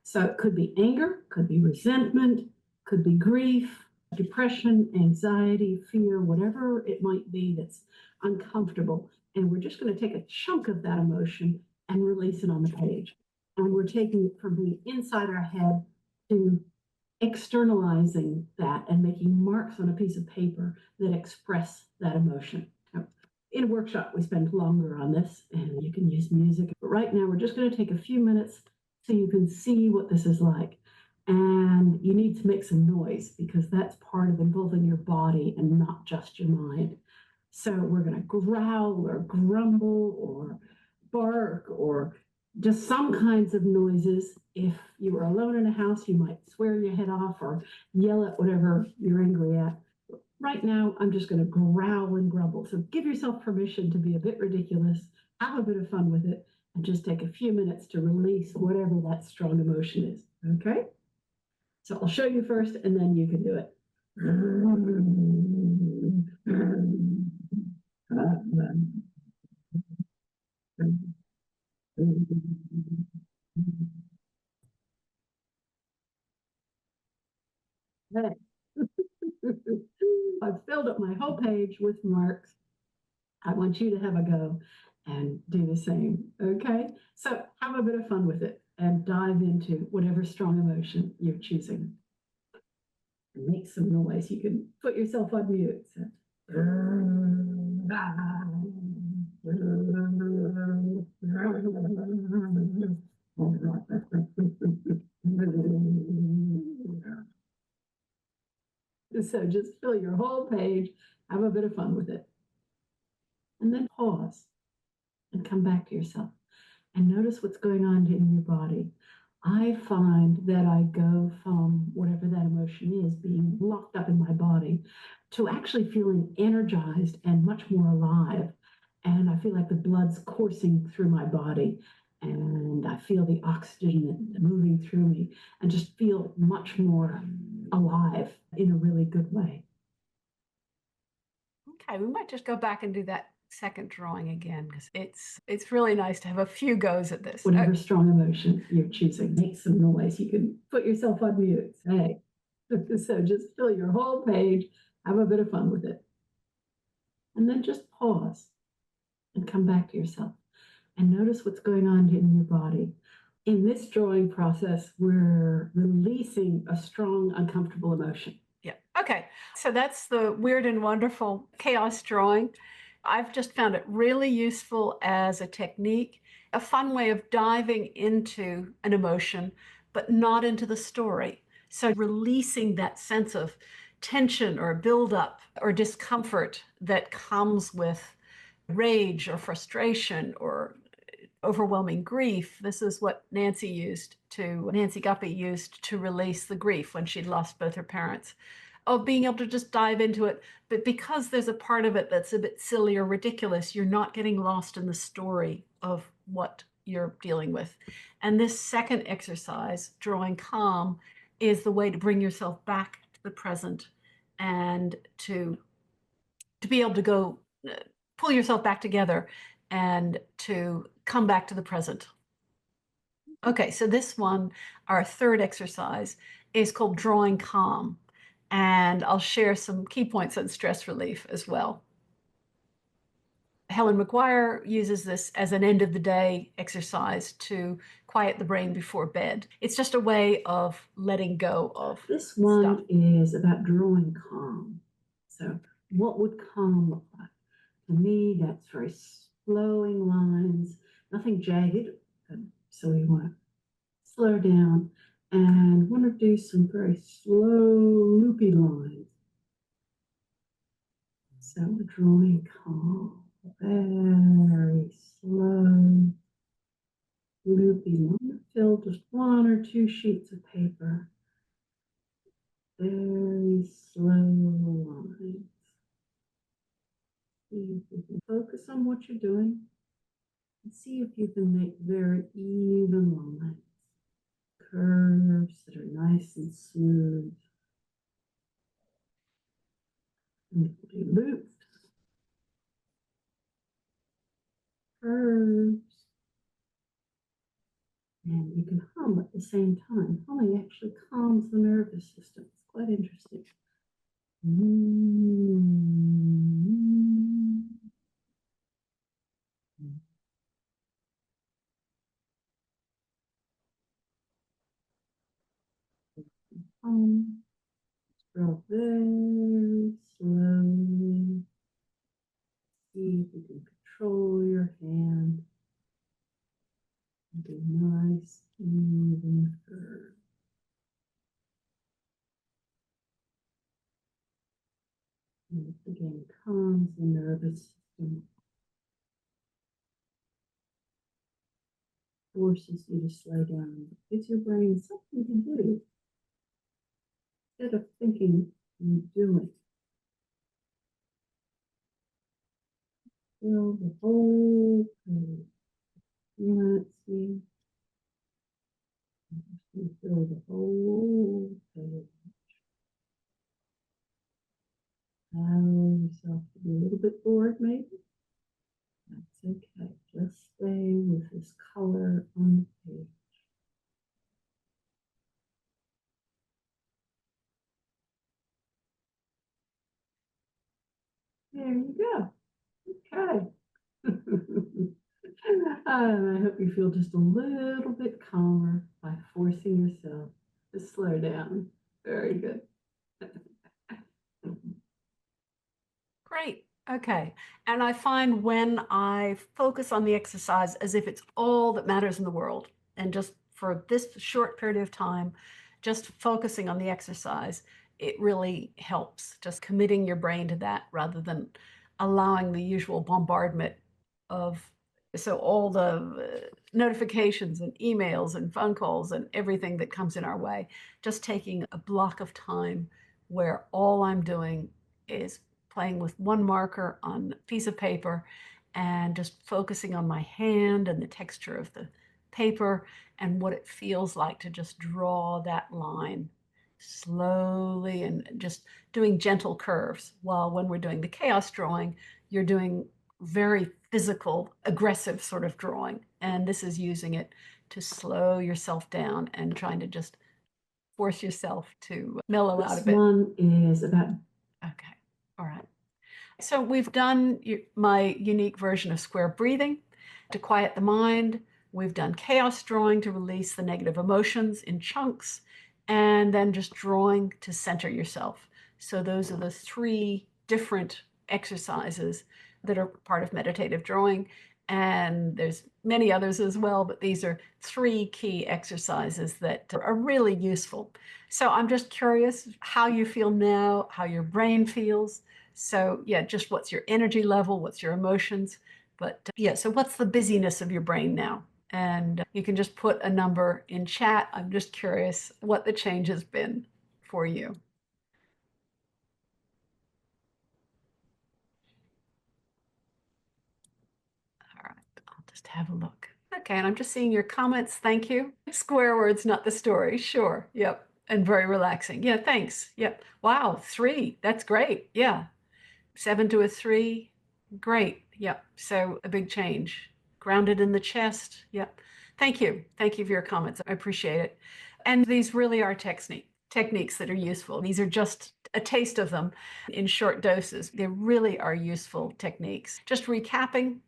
So it could be anger, could be resentment, could be grief, depression, anxiety, fear, whatever it might be that's uncomfortable. And we're just going to take a chunk of that emotion and release it on the page. And we're taking it from being inside our head to externalizing that and making marks on a piece of paper that express that emotion. Now, in a workshop, we spend longer on this, and you can use music. But right now, we're just going to take a few minutes so you can see what this is like. And you need to make some noise because that's part of involving your body and not just your mind. So we're going to growl or grumble or bark or just some kinds of noises. If you were alone in a house, you might swear your head off or yell at whatever you're angry at. Right now, I'm just going to growl and grumble. So give yourself permission to be a bit ridiculous, have a bit of fun with it, and just take a few minutes to release whatever that strong emotion is. Okay? So I'll show you first, and then you can do it. Hey. I've filled up my whole page with marks. I want you to have a go and do the same. Okay? So have a bit of fun with it and dive into whatever strong emotion you're choosing. And make some noise. You can put yourself on mute. So. So just fill your whole page Have a bit of fun with it. And then pause and come back to yourself and notice what's going on in your body. I find that I go from whatever that emotion is, being locked up in my body, to actually feeling energized and much more alive. And I feel like the blood's coursing through my body, and I feel the oxygen moving through me, and just feel much more alive in a really good way. Okay, we might just go back and do that second drawing again, because it's really nice to have a few goes at this. Whatever strong emotion you're choosing, make some noise. You can put yourself on mute. Hey, so just fill your whole page, have a bit of fun with it. And then just pause and come back to yourself and notice what's going on in your body. In this drawing process, we're releasing a strong, uncomfortable emotion. Yeah. Okay. So that's the weird and wonderful chaos drawing. I've just found it really useful as a technique, a fun way of diving into an emotion, but not into the story. So releasing that sense of tension or buildup or discomfort that comes with rage or frustration or overwhelming grief. This is what Nancy Guppy used to release the grief when she'd lost both her parents, of being able to just dive into it. But because there's a part of it that's a bit silly or ridiculous, you're not getting lost in the story of what you're dealing with. And this second exercise, drawing calm, is the way to bring yourself back to the present and to be able to go pull yourself back together and to come back to the present. Okay, so this one, our third exercise, is called Drawing Calm. And I'll share some key points on stress relief as well. Helen McGuire uses this as an end of the day exercise to quiet the brain before bed. It's just a way of letting go of this one stuff. Is about drawing calm. So what would calm look like? To me, that's very flowing lines, nothing jagged. So we want to slow down and want to do some very slow, loopy lines. So we're drawing calm, very slow, loopy line. Fill just one or two sheets of paper. Very slow lines. See if you can focus on what you're doing and see if you can make very even lines. Curves that are nice and smooth. And do loops, curves, and you can hum at the same time. Humming actually calms the nervous system. It's quite interesting. Draw very slowly. See if you can control your hand. And do nice, even curves. And again, calms the nervous system. Forces you to slow down. Gives your brain something to do instead of thinking and doing. Fill the whole page. You might see. You fill the whole page. Allow yourself to be a little bit bored, maybe. That's okay. Just stay with this color on the page. There you go. Okay. I hope you feel just a little bit calmer by forcing yourself to slow down. Very good. Great. Okay. And I find when I focus on the exercise as if it's all that matters in the world, and just for this short period of time, just focusing on the exercise, it really helps, just committing your brain to that rather than allowing the usual bombardment of all the notifications and emails and phone calls and everything that comes in our way. Just taking a block of time where all I'm doing is playing with one marker on a piece of paper and just focusing on my hand and the texture of the paper and what it feels like to just draw that line slowly and just doing gentle curves. While when we're doing the chaos drawing, you're doing very physical, aggressive sort of drawing. And this is using it to slow yourself down and trying to just force yourself to mellow out a bit. This one is about... Okay, all right. So we've done my unique version of square breathing to quiet the mind. We've done chaos drawing to release the negative emotions in chunks, and then just drawing to center yourself. So those are the 3 different exercises that are part of meditative drawing. And there's many others as well, but these are 3 key exercises that are really useful. So I'm just curious how you feel now, how your brain feels. So yeah, just what's your energy level, what's your emotions, but yeah, so what's the busyness of your brain now? And you can just put a number in chat. I'm just curious what the change has been for you. All right, I'll just have a look. Okay, and I'm just seeing your comments. Thank you. Square words, not the story. Sure. Yep. And very relaxing. Yeah, thanks. Yep. Wow, 3. That's great. Yeah. 7 to a 3. Great. Yep. So a big change. Grounded in the chest. Yep. Thank you. Thank you for your comments. I appreciate it. And these really are techniques that are useful. These are just a taste of them in short doses. They really are useful techniques. Just recapping,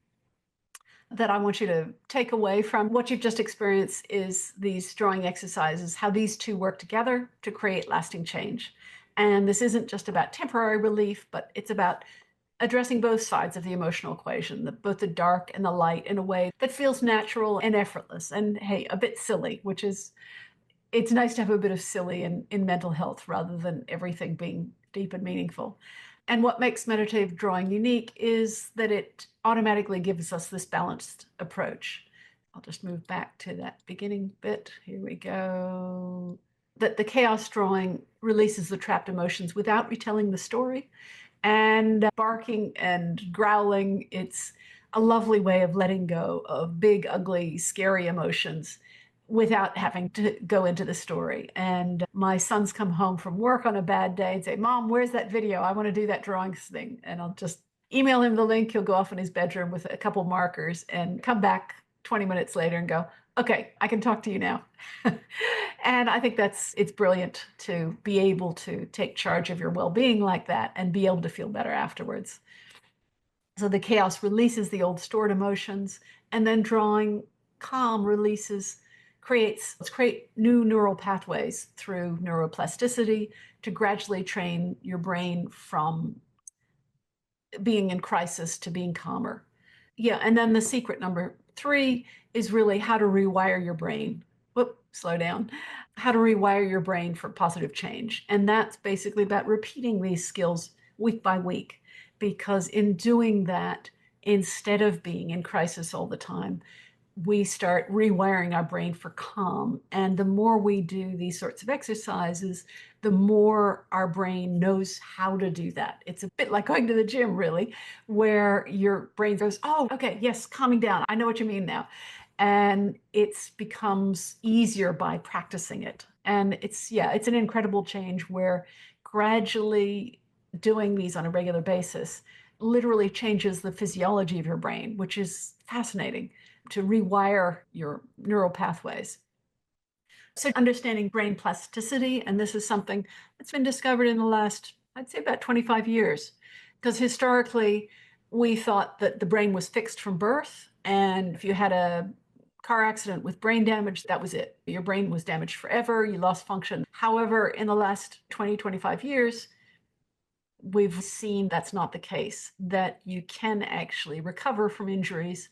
that I want you to take away from what you've just experienced is these drawing exercises, how these 2 work together to create lasting change. And this isn't just about temporary relief, but it's about addressing both sides of the emotional equation, both the dark and the light, in a way that feels natural and effortless and, hey, a bit silly, which is, it's nice to have a bit of silly in mental health rather than everything being deep and meaningful. And what makes meditative drawing unique is that it automatically gives us this balanced approach. I'll just move back to that beginning bit. Here we go. That the chaos drawing releases the trapped emotions without retelling the story. And barking and growling, it's a lovely way of letting go of big, ugly, scary emotions without having to go into the story. And my sons come home from work on a bad day and say, Mom, where's that video? I want to do that drawing thing. And I'll just email him the link. He'll go off in his bedroom with a couple markers and come back 20 minutes later and go, okay, I can talk to you now. And I think it's brilliant to be able to take charge of your well-being like that and be able to feel better afterwards. So the chaos releases the old stored emotions, and then drawing calm create new neural pathways through neuroplasticity to gradually train your brain from being in crisis to being calmer. Yeah, and then the secret number 3 is really how to rewire your brain. Whoop, slow down. How to rewire your brain for positive change. And that's basically about repeating these skills week by week, because in doing that, instead of being in crisis all the time, we start rewiring our brain for calm. And the more we do these sorts of exercises, the more our brain knows how to do that. It's a bit like going to the gym, really, where your brain goes, oh, okay, yes, calming down. I know what you mean now. And it becomes easier by practicing it. And it's an incredible change where gradually doing these on a regular basis literally changes the physiology of your brain, which is fascinating, to rewire your neural pathways. So understanding brain plasticity, and this is something that's been discovered in the last, I'd say, about 25 years, because historically we thought that the brain was fixed from birth, and if you had a car accident with brain damage, that was it. Your brain was damaged forever, you lost function. However, in the last 20, 25 years, we've seen that's not the case, that you can actually recover from injuries,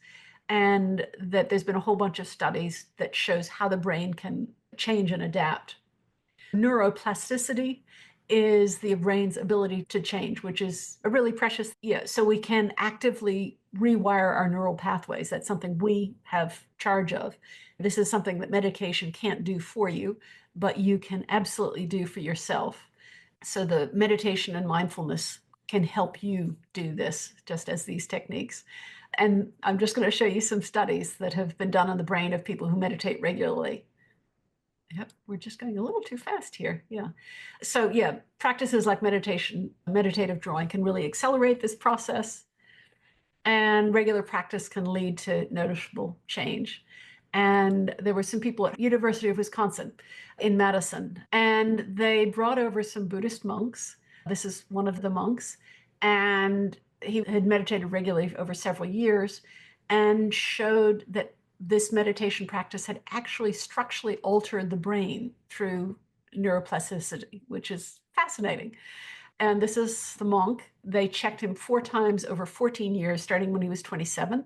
and that there's been a whole bunch of studies that shows how the brain can change and adapt. Neuroplasticity is the brain's ability to change, which is a really precious, yeah. So we can actively rewire our neural pathways. That's something we have charge of. This is something that medication can't do for you, but you can absolutely do for yourself. So the meditation and mindfulness can help you do this, just as these techniques. And I'm just going to show you some studies that have been done on the brain of people who meditate regularly. Yep, we're just going a little too fast here. Yeah. So yeah, practices like meditation, meditative drawing can really accelerate this process, and regular practice can lead to noticeable change. And there were some people at University of Wisconsin in Madison, and they brought over some Buddhist monks. This is one of the monks, and he had meditated regularly over several years and showed that this meditation practice had actually structurally altered the brain through neuroplasticity, which is fascinating. And this is the monk. They checked him 4 times over 14 years, starting when he was 27,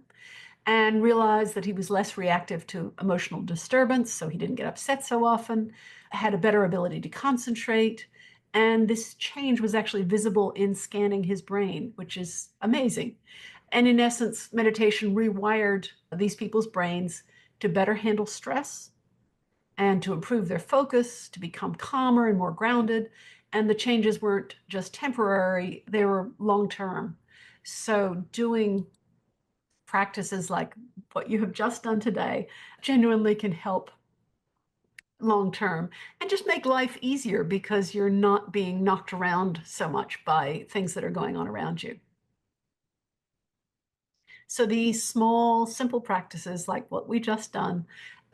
and realized that he was less reactive to emotional disturbance, so he didn't get upset so often, had a better ability to concentrate. And this change was actually visible in scanning his brain, which is amazing. And in essence, meditation rewired these people's brains to better handle stress and to improve their focus, to become calmer and more grounded. And the changes weren't just temporary, they were long-term. So doing practices like what you have just done today genuinely can help long-term and just make life easier because you're not being knocked around so much by things that are going on around you. So these small, simple practices like what we just done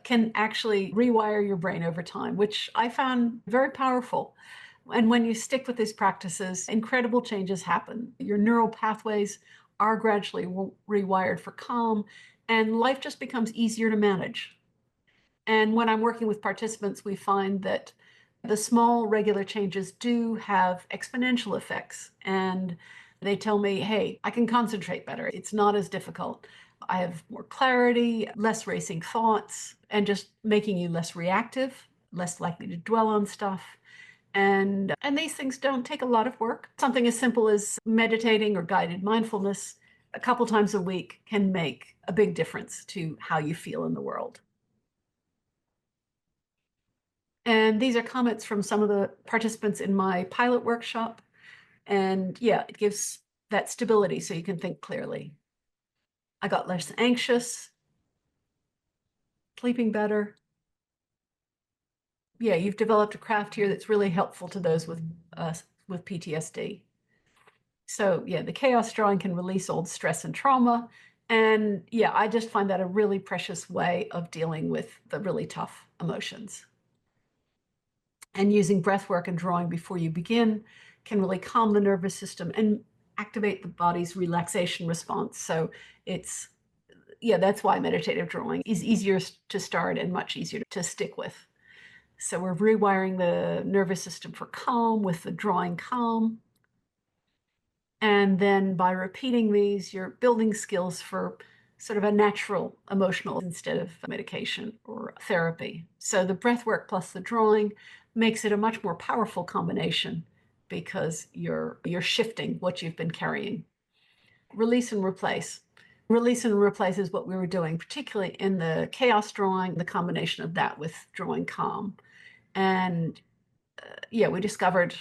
can actually rewire your brain over time, which I found very powerful. And when you stick with these practices, incredible changes happen. Your neural pathways are gradually rewired for calm, and life just becomes easier to manage. And when I'm working with participants, we find that the small regular changes do have exponential effects. And they tell me, hey, I can concentrate better. It's not as difficult. I have more clarity, less racing thoughts, and just making you less reactive, less likely to dwell on stuff. And these things don't take a lot of work. Something as simple as meditating or guided mindfulness a couple times a week can make a big difference to how you feel in the world. And these are comments from some of the participants in my pilot workshop. And yeah, it gives that stability so you can think clearly. I got less anxious, sleeping better. Yeah, you've developed a craft here that's really helpful to those with PTSD. So yeah, the chaos drawing can release old stress and trauma. And yeah, I just find that a really precious way of dealing with the really tough emotions. And using breath work and drawing before you begin can really calm the nervous system and activate the body's relaxation response. So it's, yeah, that's why meditative drawing is easier to start and much easier to stick with. So we're rewiring the nervous system for calm with the drawing calm. And then by repeating these, you're building skills for sort of a natural emotional instead of medication or therapy. So the breath work plus the drawing makes it a much more powerful combination because you're shifting what you've been carrying. Release and replace. Release and replace is what we were doing, particularly in the chaos drawing, the combination of that with drawing calm. And yeah, we discovered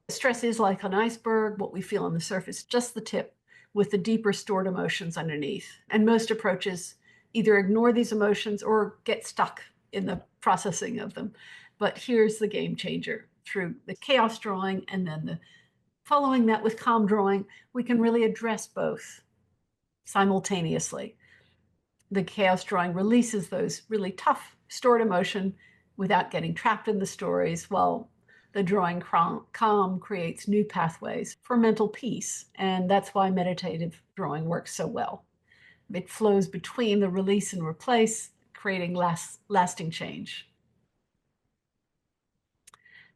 stress is like an iceberg. What we feel on the surface, just the tip, with the deeper stored emotions underneath. And most approaches either ignore these emotions or get stuck in the processing of them. But here's the game changer. Through the chaos drawing and then following that with calm drawing, we can really address both simultaneously. The chaos drawing releases those really tough stored emotion without getting trapped in the stories, while the drawing calm creates new pathways for mental peace. And that's why meditative drawing works so well. It flows between the release and replace, creating lasting change.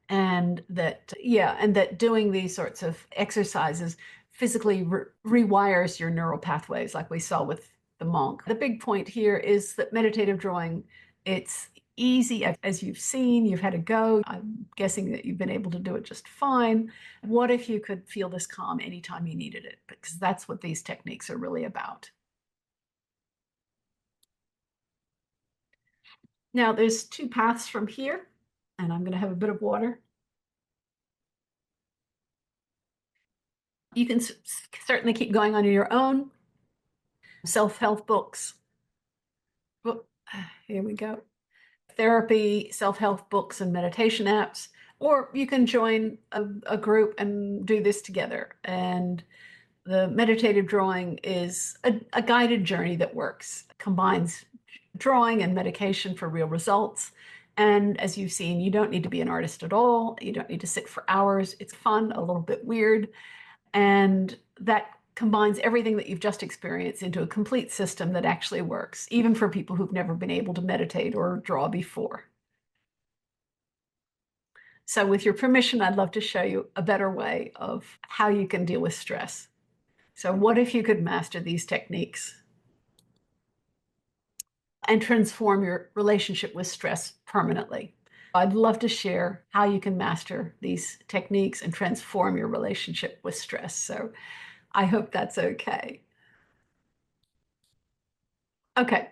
And that, yeah, and that doing these sorts of exercises physically rewires your neural pathways, like we saw with the monk. The big point here is that meditative drawing, it's easy. As you've seen, you've had a go. I'm guessing that you've been able to do it just fine. What if you could feel this calm anytime you needed it? Because that's what these techniques are really about. Now, there's two paths from here, and I'm going to have a bit of water. You can certainly keep going on your own. Self-help books. Here we go. Therapy, self-help books, and meditation apps. Or you can join a group and do this together. And the meditative drawing is a guided journey that works, combines drawing and medication for real results. And as you've seen, you don't need to be an artist at all. You don't need to sit for hours. It's fun, a little bit weird. And that combines everything that you've just experienced into a complete system that actually works, even for people who've never been able to meditate or draw before. So with your permission, I'd love to show you a better way of how you can deal with stress. So what if you could master these techniques and transform your relationship with stress permanently? I'd love to share how you can master these techniques and transform your relationship with stress. So I hope that's okay. Okay,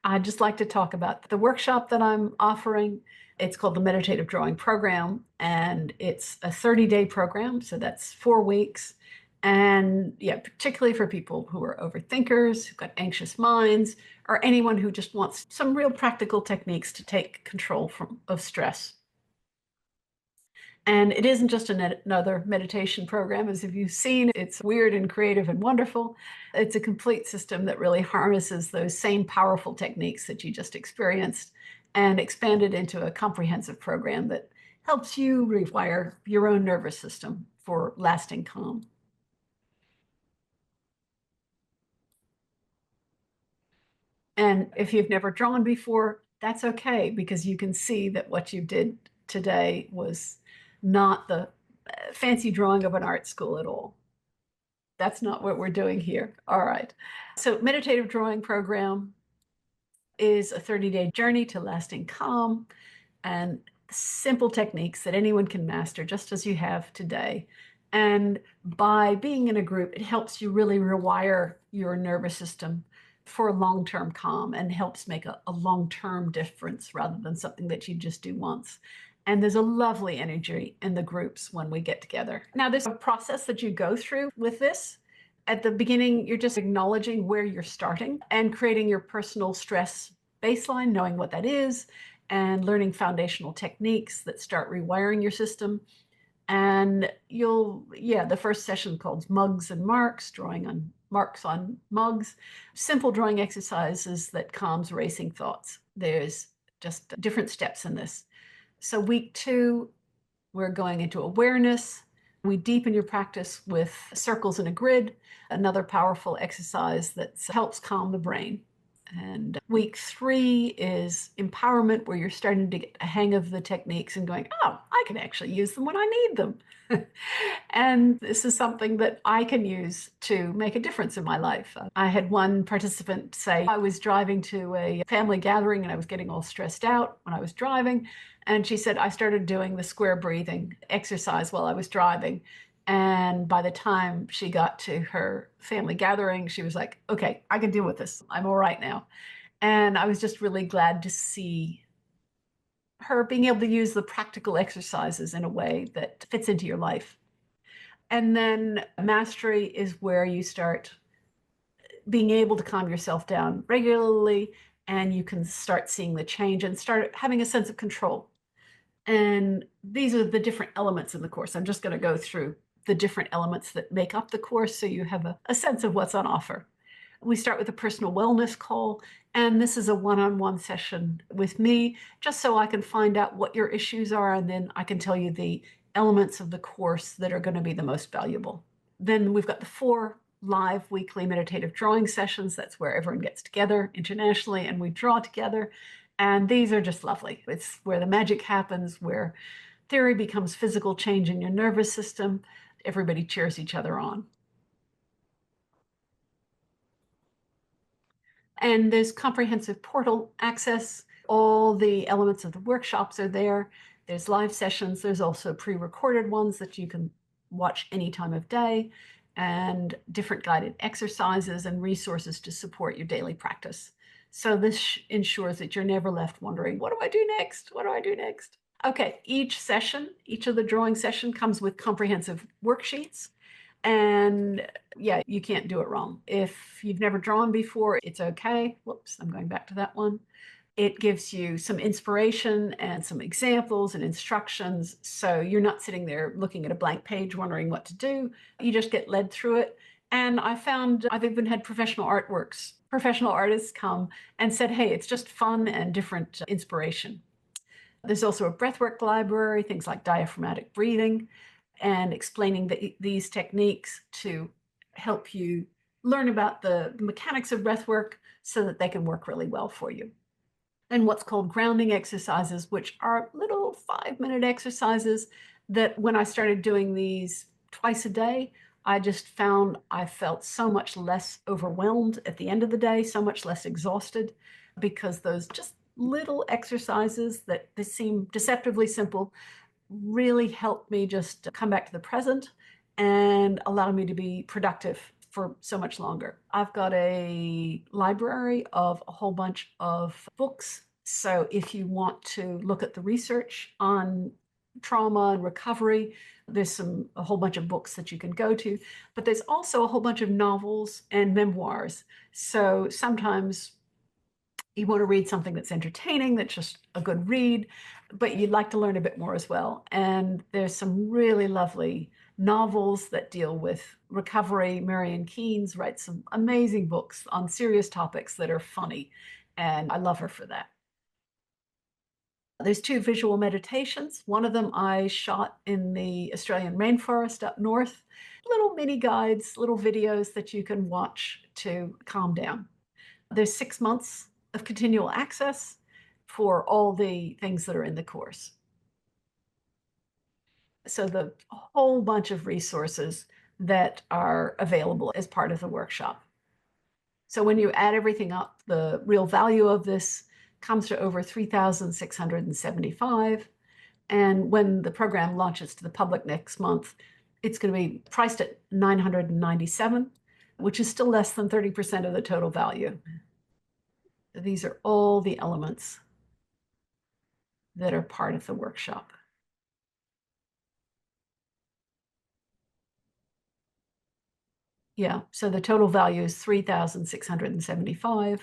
I'd just like to talk about the workshop that I'm offering. It's called the Meditative Drawing Program, and it's a 30-day program, so that's 4 weeks. And yeah, particularly for people who are overthinkers, who've got anxious minds, or anyone who just wants some real practical techniques to take control of stress. And it isn't just another meditation program. As if you've seen, it's weird and creative and wonderful. It's a complete system that really harnesses those same powerful techniques that you just experienced and expanded into a comprehensive program that helps you rewire your own nervous system for lasting calm. And if you've never drawn before, that's okay, because you can see that what you did today was not the fancy drawing of an art school at all. That's not what we're doing here. All right. So meditative drawing program is a 30-day journey to lasting calm and simple techniques that anyone can master just as you have today. And by being in a group, it helps you really rewire your nervous system for long-term calm and helps make a long-term difference rather than something that you just do once. And there's a lovely energy in the groups when we get together. Now, there's a process that you go through with this. At the beginning, you're just acknowledging where you're starting and creating your personal stress baseline, knowing what that is, and learning foundational techniques that start rewiring your system. And the first session called Mugs and Marks, drawing on marks on mugs, simple drawing exercises that calms racing thoughts. There's just different steps in this. So week 2, we're going into awareness. We deepen your practice with circles and a grid, another powerful exercise that helps calm the brain. And week 3 is empowerment, where you're starting to get a hang of the techniques and going, oh, I can actually use them when I need them. And this is something that I can use to make a difference in my life. I had one participant say, I was driving to a family gathering and I was getting all stressed out when I was driving. And she said, I started doing the square breathing exercise while I was driving. And by the time she got to her family gathering, she was like, okay, I can deal with this. I'm all right now. And I was just really glad to see her being able to use the practical exercises in a way that fits into your life. And then mastery is where you start being able to calm yourself down regularly, and you can start seeing the change and start having a sense of control. And these are the different elements in the course. I'm just going to go through the different elements that make up the course so you have a sense of what's on offer. We start with a personal wellness call, and this is a one-on-one session with me, just so I can find out what your issues are, and then I can tell you the elements of the course that are going to be the most valuable. Then we've got the 4 live weekly meditative drawing sessions. That's where everyone gets together internationally and we draw together. And these are just lovely. It's where the magic happens, where theory becomes physical change in your nervous system. Everybody cheers each other on. And there's comprehensive portal access All the elements of the workshops are there. There's live sessions. There's also pre-recorded ones that you can watch any time of day, and different guided exercises and resources to support your daily practice. So this ensures that you're never left wondering, what do I do next? What do I do next? Okay, each session, each of the drawing session comes with comprehensive worksheets. And yeah, you can't do it wrong. If you've never drawn before, it's okay. Whoops, I'm going back to that one. It gives you some inspiration and some examples and instructions. So you're not sitting there looking at a blank page wondering what to do. You just get led through it. And I found I've even had professional artists come and said, hey, it's just fun and different inspiration. There's also a breathwork library, things like diaphragmatic breathing, and explaining these techniques to help you learn about the mechanics of breathwork so that they can work really well for you. And what's called grounding exercises, which are little 5-minute exercises that when I started doing these twice a day, I just found I felt so much less overwhelmed at the end of the day, so much less exhausted, because those just little exercises that they seem deceptively simple really helped me just come back to the present and allow me to be productive for so much longer. I've got a library of a whole bunch of books. So if you want to look at the research on trauma and recovery, there's a whole bunch of books that you can go to, but there's also a whole bunch of novels and memoirs. So sometimes you want to read something that's entertaining, that's just a good read, but you'd like to learn a bit more as well. And there's some really lovely novels that deal with recovery. Marianne Keynes writes some amazing books on serious topics that are funny, and I love her for that. There's 2 visual meditations. One of them I shot in the Australian rainforest up north. Little mini guides, little videos that you can watch to calm down. There's 6 months of continual access for all the things that are in the course. So the whole bunch of resources that are available as part of the workshop. So when you add everything up, the real value of this comes to over $3,675. And when the program launches to the public next month, it's going to be priced at $997, which is still less than 30% of the total value. These are all the elements that are part of the workshop. Yeah, so the total value is $3,675.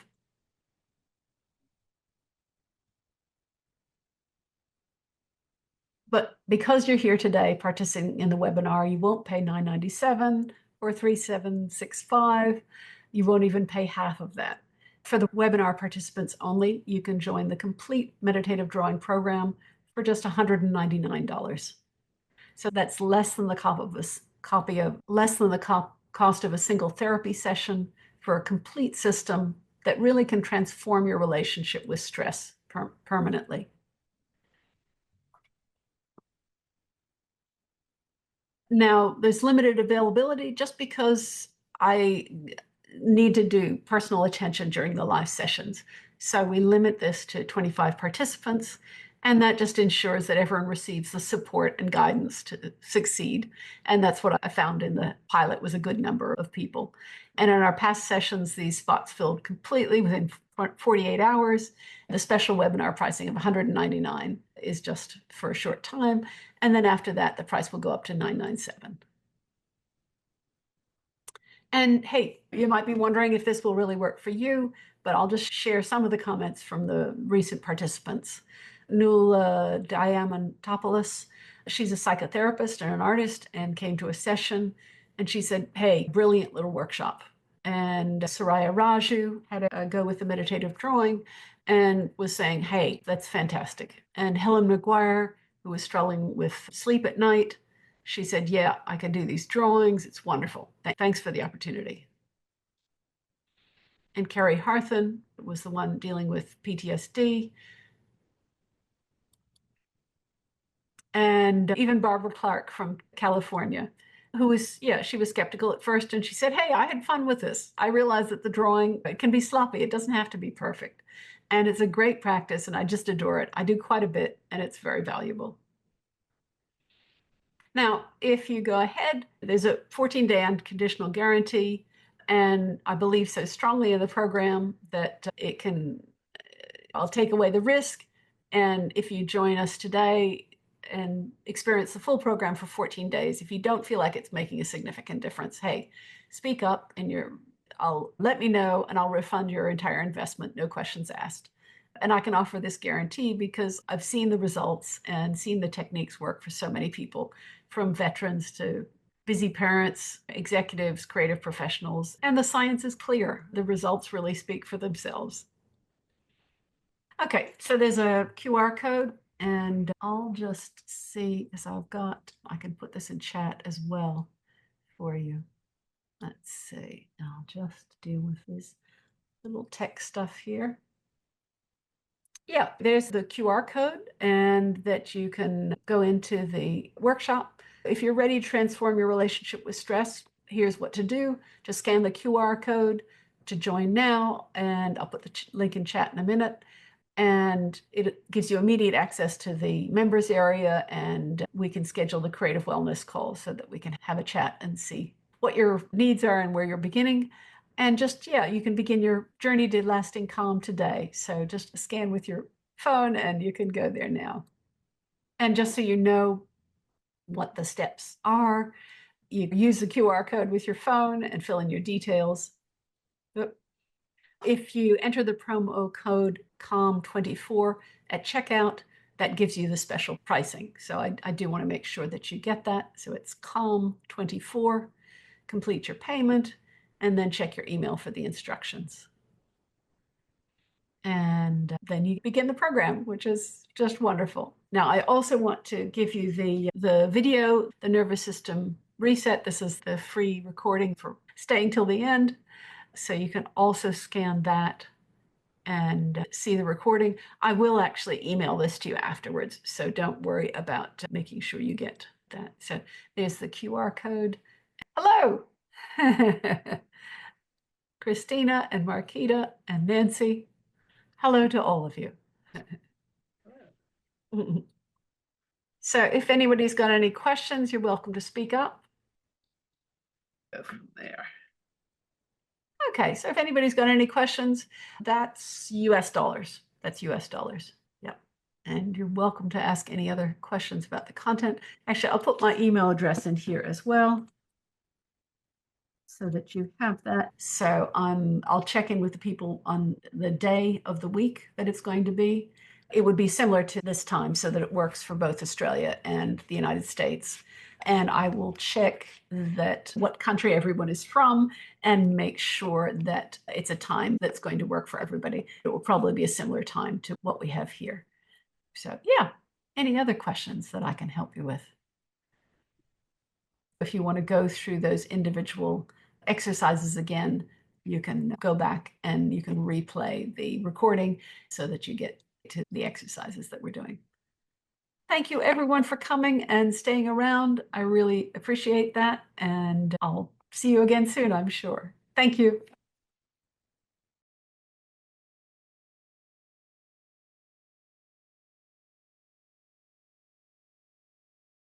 But because you're here today participating in the webinar, you won't pay $997 or $3,765. You won't even pay half of that. For the webinar participants only, you can join the complete meditative drawing program for just $199. So that's less than the cost of a single therapy session for a complete system that really can transform your relationship with stress permanently. Now, there's limited availability just because I need to do personal attention during the live sessions. So we limit this to 25 participants, and that just ensures that everyone receives the support and guidance to succeed. And that's what I found in the pilot was a good number of people. And in our past sessions, these spots filled completely within 48 hours. The special webinar pricing of $199 is just for a short time. And then after that, the price will go up to $997. And hey, you might be wondering if this will really work for you, but I'll just share some of the comments from the recent participants. Nuala Diamantopoulos, she's a psychotherapist and an artist and came to a session and she said, hey, brilliant little workshop. And Soraya Raju had a go with the meditative drawing and was saying, hey, that's fantastic. And Helen McGuire, who was struggling with sleep at night, she said, yeah, I can do these drawings. It's wonderful. Thanks for the opportunity. And Carrie Harthen was the one dealing with PTSD. And even Barbara Clark from California, who was, she was skeptical at first. And she said, hey, I had fun with this. I realized that the drawing can be sloppy. It doesn't have to be perfect. And it's a great practice, and I just adore it. I do quite a bit, and it's very valuable. Now, if you go ahead, there's a 14-day unconditional guarantee, and I believe so strongly in the program that I'll take away the risk. And if you join us today and experience the full program for 14 days, if you don't feel like it's making a significant difference, hey, speak up and I'll let me know and I'll refund your entire investment, no questions asked. And I can offer this guarantee because I've seen the results and seen the techniques work for so many people, from veterans to busy parents, executives, creative professionals, and the science is clear. The results really speak for themselves. Okay, so there's a QR code, and I'll just see, as I can put this in chat as well for you. Let's see, I'll just deal with this little tech stuff here. Yeah, there's the QR code, and that you can go into the workshop. If you're ready to transform your relationship with stress, here's what to do. Just scan the QR code to join now, and I'll put the link in chat in a minute. And it gives you immediate access to the members area, and we can schedule the creative wellness call so that we can have a chat and see what your needs are and where you're beginning. And just, yeah, you can begin your journey to lasting calm today. So just scan with your phone and you can go there now. And just so you know what the steps are, you use the QR code with your phone and fill in your details. If you enter the promo code CALM24 at checkout, that gives you the special pricing. So I do want to make sure that you get that. So it's CALM24, complete your payment, and then check your email for the instructions. And then you begin the program, which is just wonderful. Now, I also want to give you the video, the nervous system reset. This is the free recording for staying till the end. So you can also scan that and see the recording. I will actually email this to you afterwards, so don't worry about making sure you get that. So there's the QR code. Hello, Christina and Marquita and Nancy. Hello to all of you. So if anybody's got any questions, you're welcome to speak up. Go from there. Okay, so if anybody's got any questions, that's US dollars. That's US dollars. Yep. And you're welcome to ask any other questions about the content. Actually, I'll put my email address in here as well so that you have that. So I'll check in with the people on the day of the week that it's going to be. It would be similar to this time so that it works for both Australia and the United States. And I will check that what country everyone is from and make sure that it's a time that's going to work for everybody. It will probably be a similar time to what we have here. So yeah, any other questions that I can help you with? If you want to go through those individual exercises again, you can go back and you can replay the recording so that you get to the exercises that we're doing. Thank you everyone for coming and staying around. I really appreciate that, and I'll see you again soon, I'm sure. Thank you.